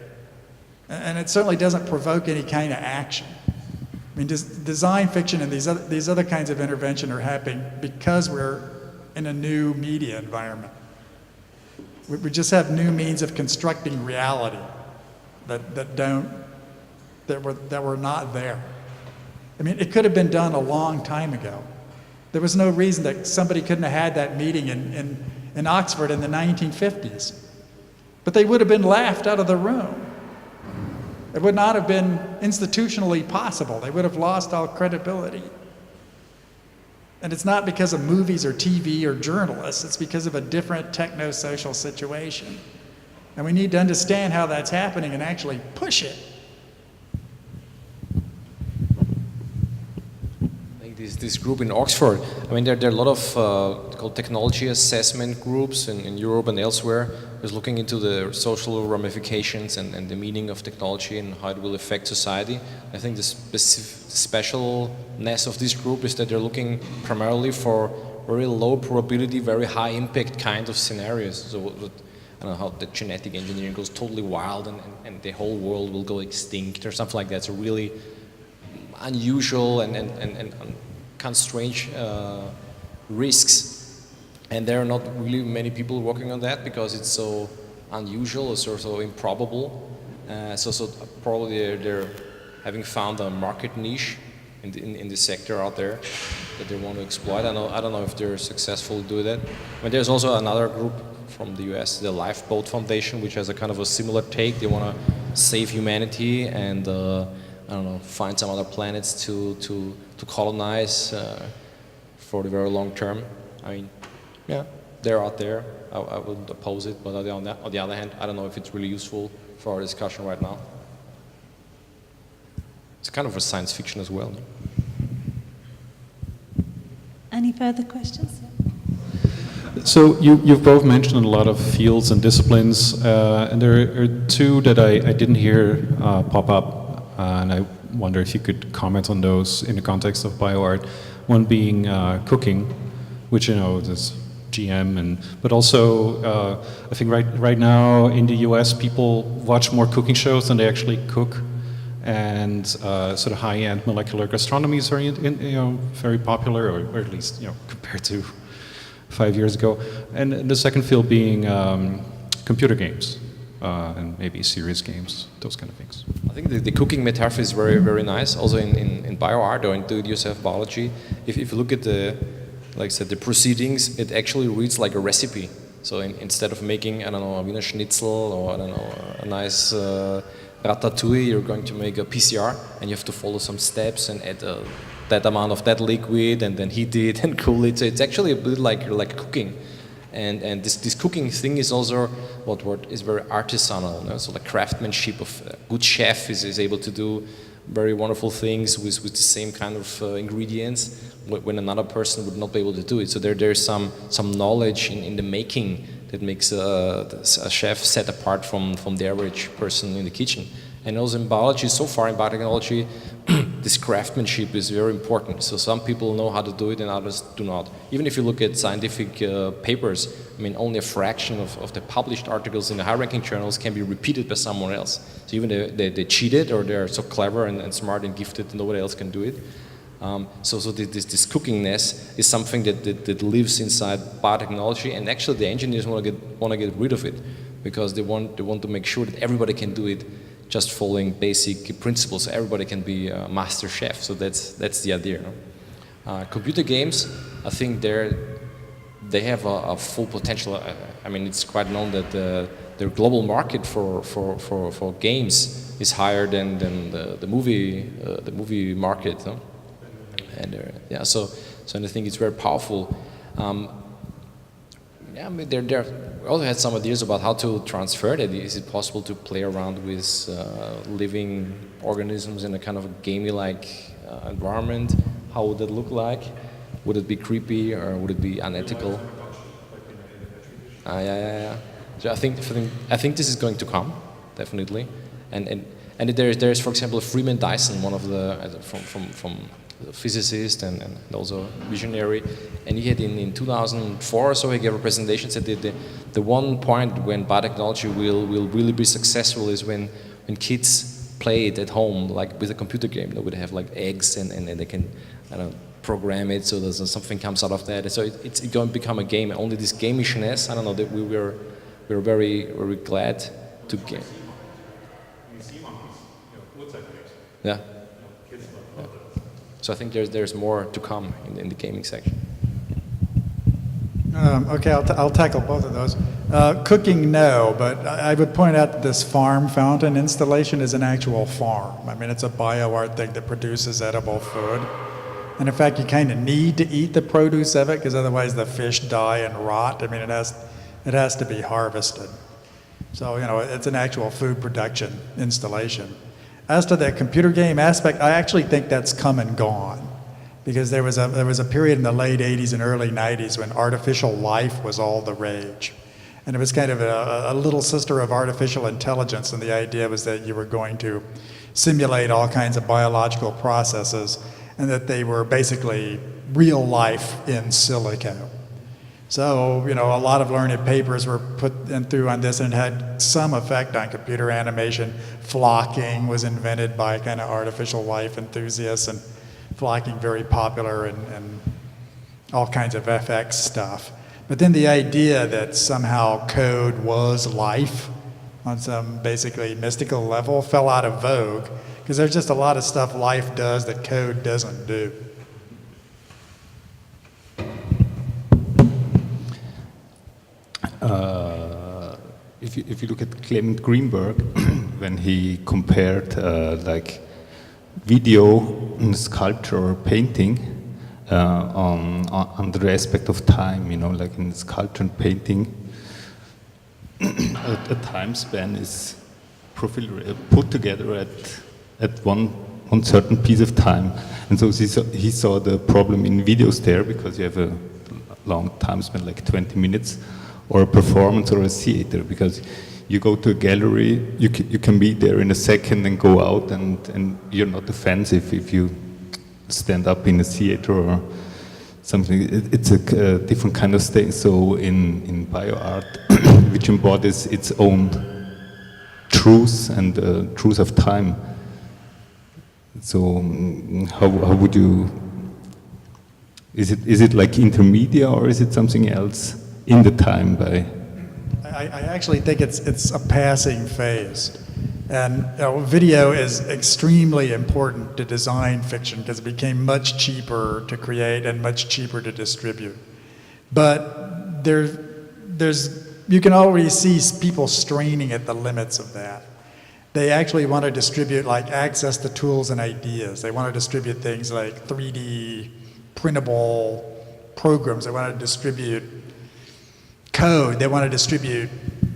And it certainly doesn't provoke any kind of action. I mean, design fiction and these other kinds of intervention are happening because we're in a new media environment. We just have new means of constructing reality that were not there. I mean, it could have been done a long time ago. There was no reason that somebody couldn't have had that meeting in Oxford in the 1950s. But they would have been laughed out of the room. It would not have been institutionally possible. They would have lost all credibility. And it's not because of movies or TV or journalists. It's because of a different techno-social situation. And we need to understand how that's happening and actually push it. This group in Oxford, I mean, there are a lot of called technology assessment groups in Europe and elsewhere, who's looking into the social ramifications and the meaning of technology and how it will affect society. I think the specialness of this group is that they're looking primarily for very low probability, very high impact kind of scenarios. So I don't know how the genetic engineering goes totally wild and the whole world will go extinct or something like that. So really unusual and kind of strange risks, and there are not really many people working on that because it's so unusual or so improbable. So probably they're having found a market niche in the sector out there that they want to exploit. I don't know if they're successful to do that. But there's also another group from the US, the Lifeboat Foundation, which has a kind of a similar take. They want to save humanity and I don't know, find some other planets to colonize for the very long term. I mean, yeah, they're out there. I wouldn't oppose it, but on the other hand, I don't know if it's really useful for our discussion right now. It's kind of a science fiction as well. Any further questions? So you've both mentioned a lot of fields and disciplines, and there are two that I didn't hear pop up. And I wonder if you could comment on those in the context of bioart. One being cooking, which, you know, there's GM, but also I think right now in the US people watch more cooking shows than they actually cook, and sort of high-end molecular gastronomy is very, very popular, or at least, compared to 5 years ago. And the second field being computer games. And maybe serious games, those kind of things. I think the cooking metaphor is very, very nice. Also in bioart or in do-it-yourself biology, if you look at like I said, the proceedings, it actually reads like a recipe. So instead of making, I don't know, a Wiener Schnitzel or, I don't know, a nice ratatouille, you're going to make a PCR, and you have to follow some steps and add that amount of that liquid and then heat it and cool it. So it's actually a bit like cooking. And this cooking thing is also what is very artisanal, so the craftsmanship of a good chef is able to do very wonderful things with the same kind of ingredients when another person would not be able to do it. So there's some knowledge in the making that makes a chef set apart from the average person in the kitchen. And also in biology, so far in biotechnology, this craftsmanship is very important. So some people know how to do it and others do not. Even if you look at scientific papers, I mean, only a fraction of the published articles in the high-ranking journals can be repeated by someone else. So even they cheated, or they're so clever and smart and gifted, nobody else can do it. So this cookingness is something that lives inside biotechnology, and actually the engineers want to get rid of it, because they want to make sure that everybody can do it, just following basic principles, so everybody can be a master chef. So that's the idea. Computer games, I think they have a full potential. I mean, it's quite known that the global market for games is higher than the movie market. No? And yeah, so I think it's very powerful. Yeah, I mean, we also had some ideas about how to transfer that. Is it possible to play around with living organisms in a kind of a gamey-like environment? How would that look like? Would it be creepy or would it be unethical? Yeah. So I think this is going to come, definitely. And there's for example Freeman Dyson, one of the from physicist and also visionary, and he had in 2004 or so, he gave a presentation, said that the one point when biotechnology will really be successful is when kids play it at home, like with a computer game. They would have like eggs and they can, I don't know, program it so there's something comes out of that. So it's going to become a game. Only this gamishness, I don't know, that we were very, very glad to get. Yeah. So I think there's more to come in the gaming section. Okay, I'll tackle both of those. Cooking, no, but I would point out that this farm fountain installation is an actual farm. I mean, it's a bioart thing that produces edible food. And in fact, you kind of need to eat the produce of it, because otherwise the fish die and rot. I mean, it has to be harvested. So, it's an actual food production installation. As to the computer game aspect, I actually think that's come and gone, because there was a period in the late 80s and early 90s when artificial life was all the rage. And it was kind of a little sister of artificial intelligence, and the idea was that you were going to simulate all kinds of biological processes, and that they were basically real life in silico. So, a lot of learned papers were put through on this, and it had some effect on computer animation. Flocking was invented by kind of artificial life enthusiasts, and flocking very popular and all kinds of FX stuff. But then the idea that somehow code was life on some basically mystical level fell out of vogue, because there's just a lot of stuff life does that code doesn't do. If you look at Clement Greenberg, when he compared like video, sculpture, or painting on the aspect of time, like in sculpture and painting, a time span is put together at one certain piece of time, and so he saw the problem in videos there, because you have a long time span, like 20 minutes. Or a performance or a theater, because you go to a gallery, you can be there in a second and go out, and you're not offensive if you stand up in a theater or something. It's a different kind of state. So in bioart, which embodies its own truth and truth of time. So how would you? Is it like intermedia, or is it something else? In the time by? I actually think it's a passing phase. And video is extremely important to design fiction, because it became much cheaper to create and much cheaper to distribute. But you can already see people straining at the limits of that. They actually want to distribute, like, access to tools and ideas. They want to distribute things like 3D printable programs. They want to distribute code, they want to distribute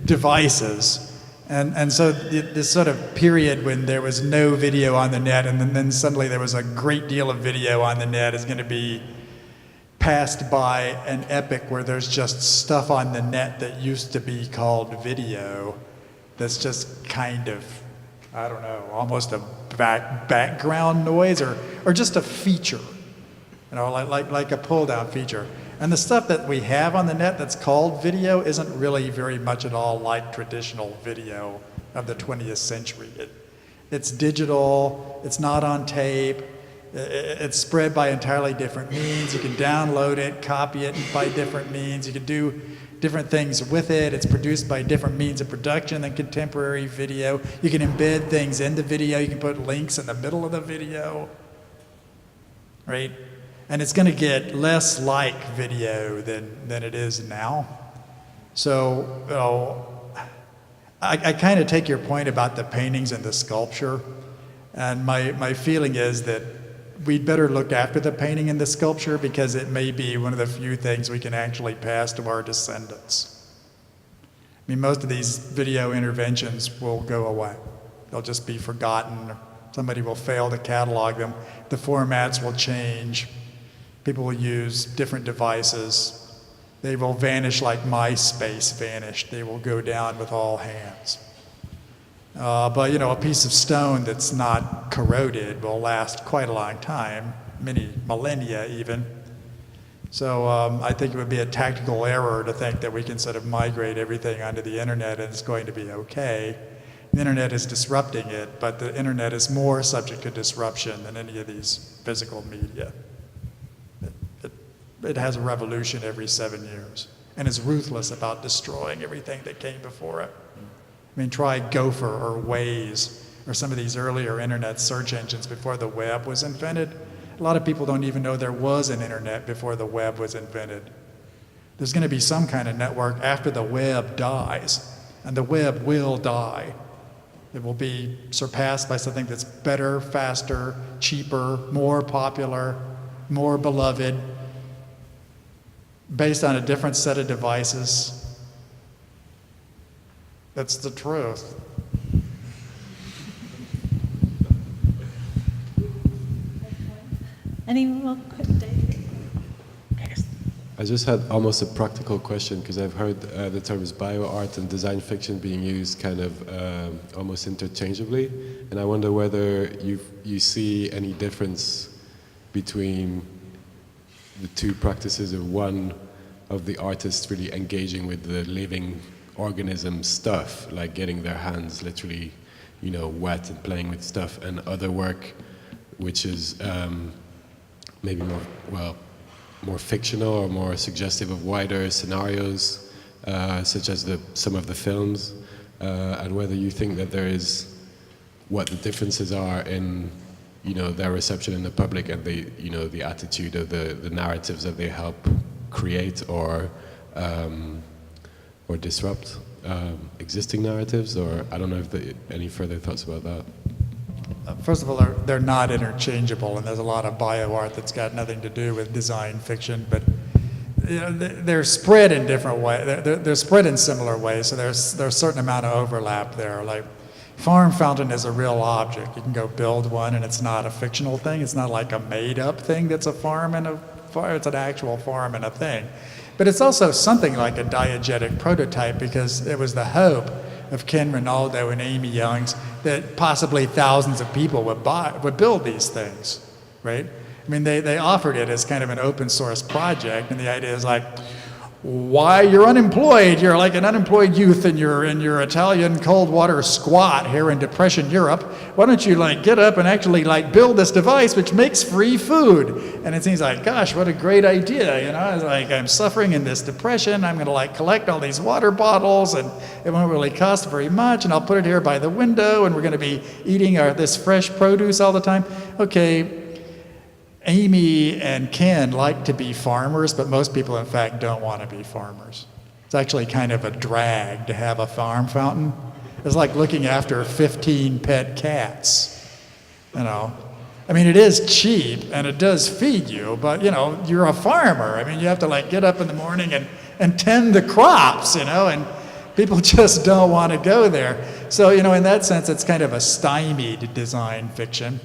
devices, And so this sort of period when there was no video on the net, and then suddenly there was a great deal of video on the net, is going to be passed by an epoch where there's just stuff on the net that used to be called video that's just kind of, I don't know, almost a background noise or just a feature, you know, like a pull-down feature. And the stuff that we have on the net that's called video isn't really very much at all like traditional video of the 20th century. It's digital, it's not on tape, it's spread by entirely different means. You can download it, copy it by different means. You can do different things with it. It's produced by different means of production than contemporary video. You can embed things in the video. You can put links in the middle of the video, right? And it's going to get less like video than it is now. So, you know, I kind of take your point about the paintings and the sculpture. And my feeling is that we'd better look after the painting and the sculpture because it may be one of the few things we can actually pass to our descendants. I mean, most of these video interventions will go away. They'll just be forgotten. Somebody will fail to catalog them. The formats will change. People will use different devices. They will vanish like MySpace vanished. They will go down with all hands. But you know, a piece of stone that's not corroded will last quite a long time, many millennia even. So I think it would be a tactical error to think that we can sort of migrate everything onto the internet and it's going to be okay. The internet is disrupting it, but the internet is more subject to disruption than any of these physical media. It has a revolution every 7 years and is ruthless about destroying everything that came before it. I mean, try Gopher or Waze or some of these earlier internet search engines before the web was invented. A lot of people don't even know there was an internet before the web was invented. There's going to be some kind of network after the web dies, and the web will die. It will be surpassed by something that's better, faster, cheaper, more popular, more beloved, based on a different set of devices. That's the truth. Any more quick, David? I just had almost a practical question because I've heard the terms bio-art and design fiction being used kind of almost interchangeably, and I wonder whether you see any difference between the two practices, of one of the artists really engaging with the living organism stuff, like getting their hands literally, you know, wet and playing with stuff, and other work which is maybe more fictional or more suggestive of wider scenarios, such as some of the films, and whether you think that there is, what the differences are in, you know, their reception in the public and the, you know, the attitude of the narratives that they help create or disrupt existing narratives, or I don't know if any further thoughts about that. First of all, they're not interchangeable, and there's a lot of bio-art that's got nothing to do with design fiction, but you know, they're spread in different ways. They're spread in similar ways, so there's a certain amount of overlap there. Like, farm fountain is a real object. You can go build one, and it's not a fictional thing. It's not like a made-up thing that's a farm and a farm. It's an actual farm and a thing. But it's also something like a diegetic prototype, because it was the hope of Ken Ronaldo and Amy Youngs that possibly thousands of people would build these things, right? I mean, they offered it as kind of an open source project, and the idea is like, why you're unemployed? You're like an unemployed youth in your Italian cold water squat here in Depression Europe. Why don't you like get up and actually like build this device which makes free food? And it seems like, gosh, what a great idea, you know? It's like, I'm suffering in this depression. I'm gonna like collect all these water bottles, and it won't really cost very much, and I'll put it here by the window, and we're gonna be eating this fresh produce all the time. Okay. Amy and Ken like to be farmers, but most people, in fact, don't want to be farmers. It's actually kind of a drag to have a farm fountain. It's like looking after 15 pet cats, you know. I mean, it is cheap, and it does feed you, but, you know, you're a farmer. I mean, you have to, like, get up in the morning and tend the crops, you know, and people just don't want to go there. So, you know, in that sense, it's kind of a stymied design fiction.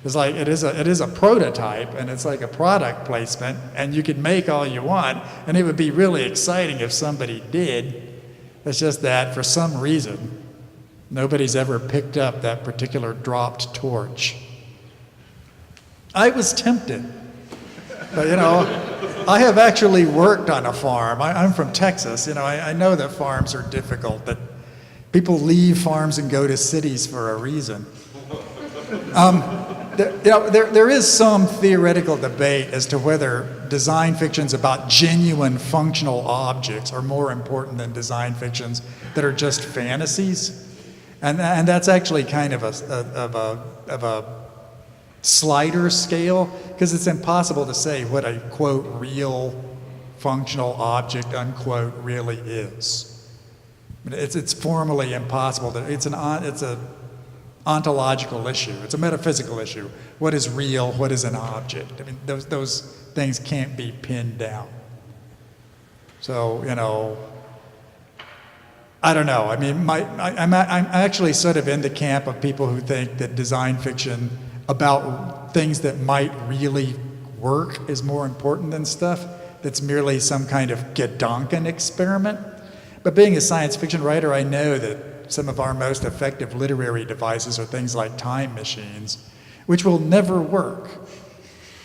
It's like it is a prototype, and it's like a product placement, and you can make all you want, and it would be really exciting if somebody did. It's just that for some reason, nobody's ever picked up that particular dropped torch. I was tempted, but you know, I have actually worked on a farm. I'm from Texas. You know, I know that farms are difficult, that people leave farms and go to cities for a reason. There is some theoretical debate as to whether design fictions about genuine functional objects are more important than design fictions that are just fantasies, and that's actually kind of a slider scale, because it's impossible to say what a quote real functional object unquote really is. It's formally impossible. It's a ontological issue. It's a metaphysical issue. What is real? What is an object? I mean, those things can't be pinned down. So, you know, I don't know. I mean, I'm actually sort of in the camp of people who think that design fiction about things that might really work is more important than stuff that's merely some kind of Gedanken experiment. But being a science fiction writer, I know that some of our most effective literary devices are things like time machines, which will never work.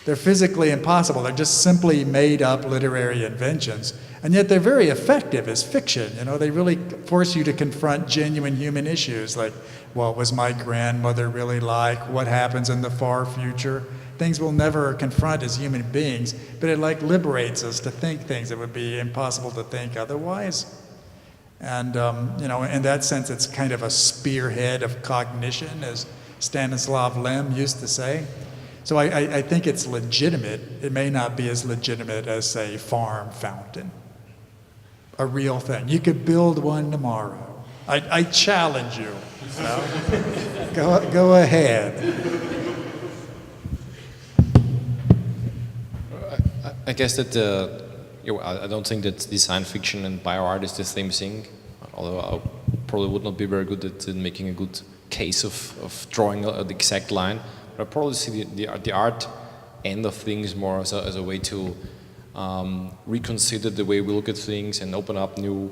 They're physically impossible. They're just simply made up literary inventions. And yet they're very effective as fiction. You know, they really force you to confront genuine human issues like, what was my grandmother really like? What happens in the far future? Things we'll never confront as human beings, but it like liberates us to think things that would be impossible to think otherwise. And, you know, in that sense, it's kind of a spearhead of cognition, as Stanislav Lem used to say. So I think it's legitimate. It may not be as legitimate as, say, farm fountain. A real thing. You could build one tomorrow. I challenge you. So, go ahead. I guess that I don't think that design fiction and bioart is the same thing, although I probably would not be very good at making a good case of drawing the exact line. But I probably see the art end of things more as a way to reconsider the way we look at things and open up new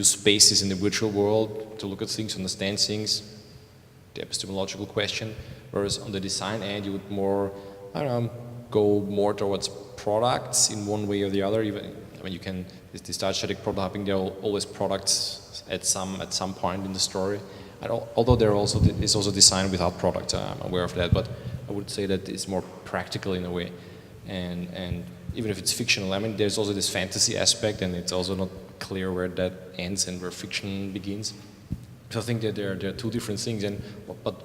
spaces in the virtual world to look at things, understand things, the epistemological question. Whereas on the design end, you would more, I don't know, go more towards products in one way or the other. Even, I mean, you can, the static prototyping, there are always products at some point in the story. Although there is also design without products, I'm aware of that, but I would say that it's more practical in a way. And even if it's fictional, I mean, there's also this fantasy aspect, and it's also not clear where that ends and where fiction begins. So I think that there are two different things, but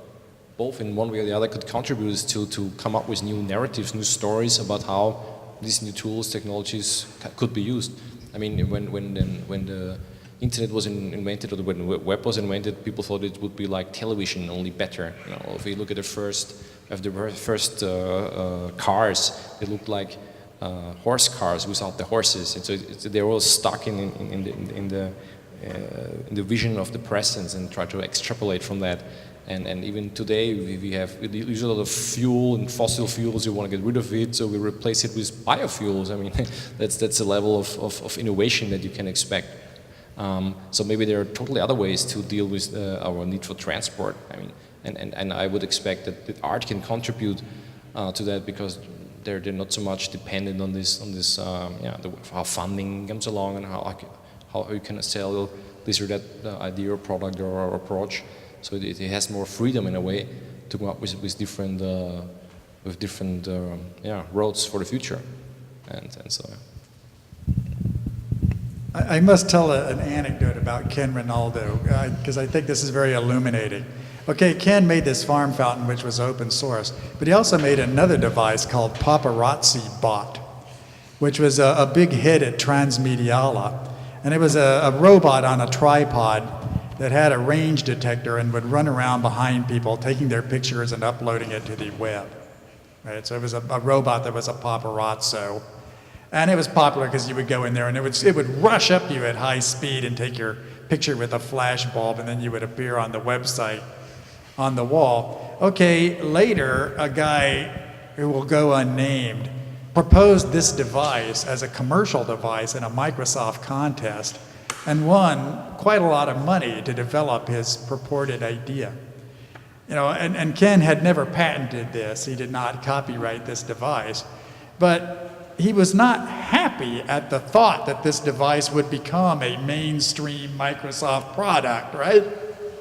both in one way or the other could contribute to come up with new narratives, new stories about how these new tools, technologies could be used. I mean, when the internet was invented, or when the web was invented, people thought it would be like television, only better. You know, if you look at the first cars, they looked like horse cars without the horses, and so they're all stuck in the vision of the present and try to extrapolate from that. And even today we use a lot of fuel and fossil fuels. We want to get rid of it, so we replace it with biofuels. I mean, that's a level of innovation that you can expect. So maybe there are totally other ways to deal with our need for transport. I mean, and I would expect that art can contribute to that, because they're not so much dependent on this how funding comes along and how you can sell this or that idea or product or approach. So it has more freedom in a way to come up with different roads for the future, and so. I must tell an anecdote about Ken Rinaldo, because I think this is very illuminating. Okay, Ken made this farm fountain, which was open source, but he also made another device called Paparazzi Bot, which was a big hit at Transmediala. And it was a robot on a tripod that had a range detector and would run around behind people, taking their pictures and uploading it to the web. Right? So it was a robot that was a paparazzo. And it was popular because you would go in there and it would rush up you at high speed and take your picture with a flash bulb, and then you would appear on the website on the wall. Okay, later, a guy who will go unnamed proposed this device as a commercial device in a Microsoft contest and won quite a lot of money to develop his purported idea. You know, and Ken had never patented this. He did not copyright this device. But he was not happy at the thought that this device would become a mainstream Microsoft product, right?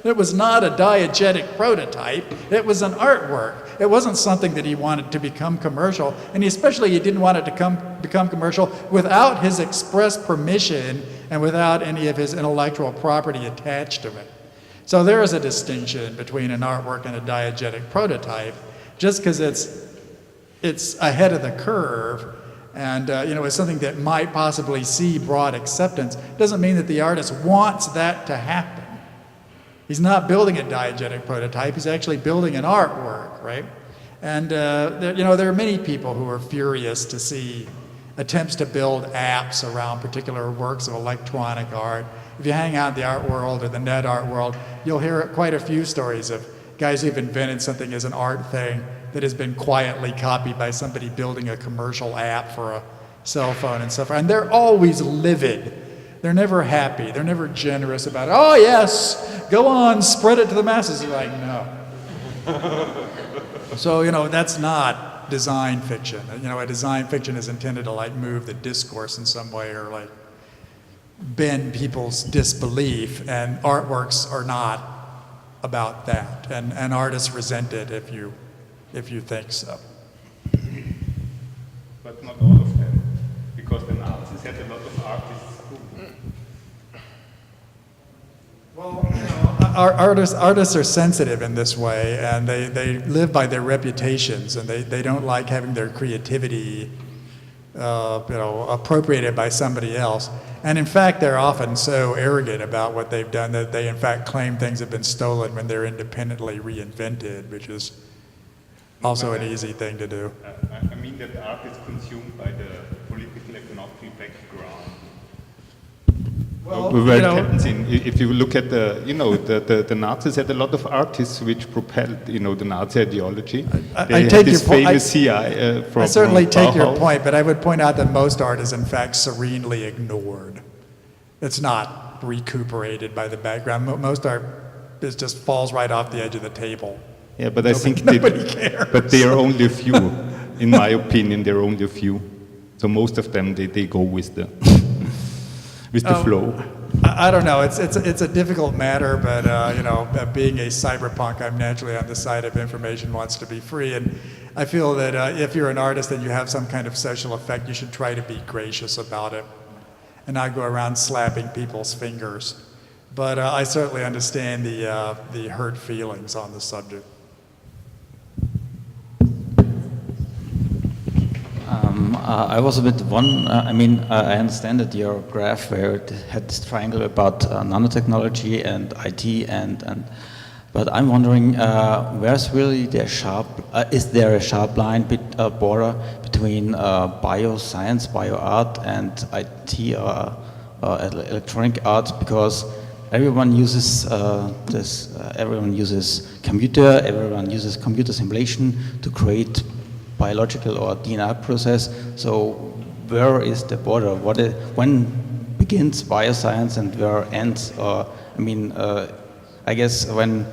It was not a diegetic prototype. It was an artwork. It wasn't something that he wanted to become commercial, and especially he didn't want it to become commercial without his express permission and without any of his intellectual property attached to it. So there is a distinction between an artwork and a diegetic prototype. Just because it's ahead of the curve and you know, it's something that might possibly see broad acceptance, doesn't mean that the artist wants that to happen. He's not building a diegetic prototype, he's actually building an artwork, right? And you know, there are many people who are furious to see attempts to build apps around particular works of electronic art. If you hang out in the art world or the net art world, you'll hear quite a few stories of guys who've invented something as an art thing that has been quietly copied by somebody building a commercial app for a cell phone and so forth. And they're always livid. They're never happy. They're never generous about it. Oh yes, go on, spread it to the masses. You're like, no. So, you know, that's not design fiction. You know, a design fiction is intended to like move the discourse in some way or like bend people's disbelief, and artworks are not about that. And artists resent it if you think so. But not all of them, because the Nazis had a lot of artists. Well, you know, artists are sensitive in this way, and they live by their reputations, and they don't like having their creativity you know, appropriated by somebody else. And in fact, they're often so arrogant about what they've done that they in fact claim things have been stolen when they're independently reinvented, which is also an easy thing to do. I mean that art is consumed by the political economic background. Well, where you it know, happens in, if you look at the, you know, the Nazis had a lot of artists which propelled, you know, the Nazi ideology. I take your point. I certainly take your point, but I would point out that most art is in fact serenely ignored. It's not recuperated by the background. Most art just falls right off the edge of the table. Yeah, but I think nobody cares. But they are only a few. In my opinion, they're only a few. So most of them, they go with the with the flow. I don't know. It's a difficult matter, but you know, being a cyberpunk, I'm naturally on the side of information wants to be free, and I feel that if you're an artist and you have some kind of social effect, you should try to be gracious about it, and not go around slapping people's fingers. But I certainly understand the hurt feelings on the subject. I was a bit I understand that your graph where it had this triangle about nanotechnology and IT but I'm wondering where's really the sharp, is there a sharp line border between bioscience, bioart and IT or electronic art, because everyone uses everyone uses computer simulation to create biological or DNA process. So where is the border? When begins bioscience and where ends? I guess when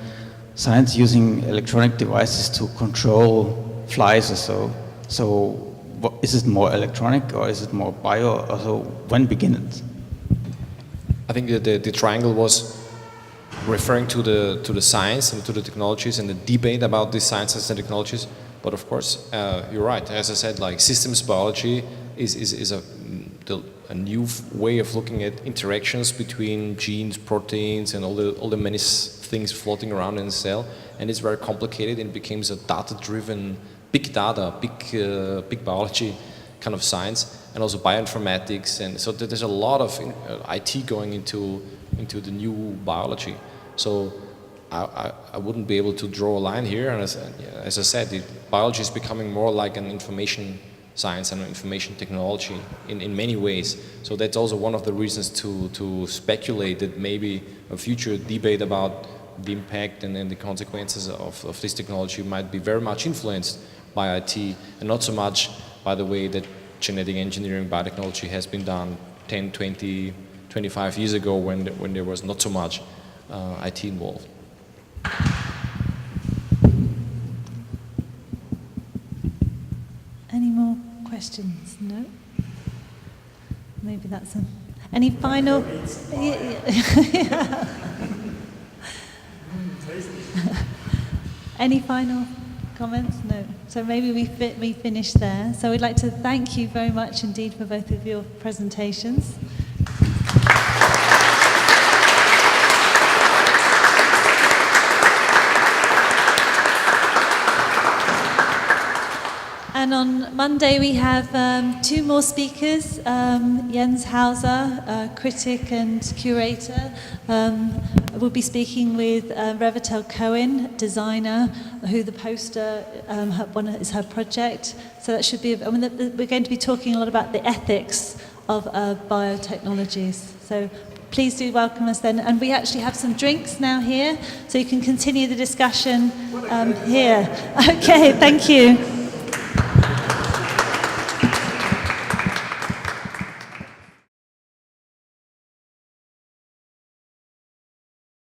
science using electronic devices to control flies or so. So is it more electronic or is it more bio? Or so when begins it? I think that the triangle was referring to the science and to the technologies and the debate about these sciences and technologies. But of course, you're right. As I said, like systems biology is a new way of looking at interactions between genes, proteins, and all the many things floating around in the cell. And it's very complicated. And it becomes a data-driven, big data, big biology kind of science, and also bioinformatics. And so there's a lot of IT going into the new biology. So I wouldn't be able to draw a line here, and as I said, biology is becoming more like an information science and information technology in many ways. So that's also one of the reasons to speculate that maybe a future debate about the impact and then the consequences of this technology might be very much influenced by IT and not so much by the way that genetic engineering biotechnology has been done 10, 20, 25 years ago when there was not so much IT involved. Any more questions? No? Maybe that's any final... Any final comments? No. So maybe we finish there. So we'd like to thank you very much indeed for both of your presentations. And on Monday we have two more speakers, Jens Hauser, critic and curator, will be speaking with Revital Cohen, designer, who the poster is her project. So that should be, we're going to be talking a lot about the ethics of biotechnologies. So please do welcome us then. And we actually have some drinks now here, so you can continue the discussion here. Okay, thank you.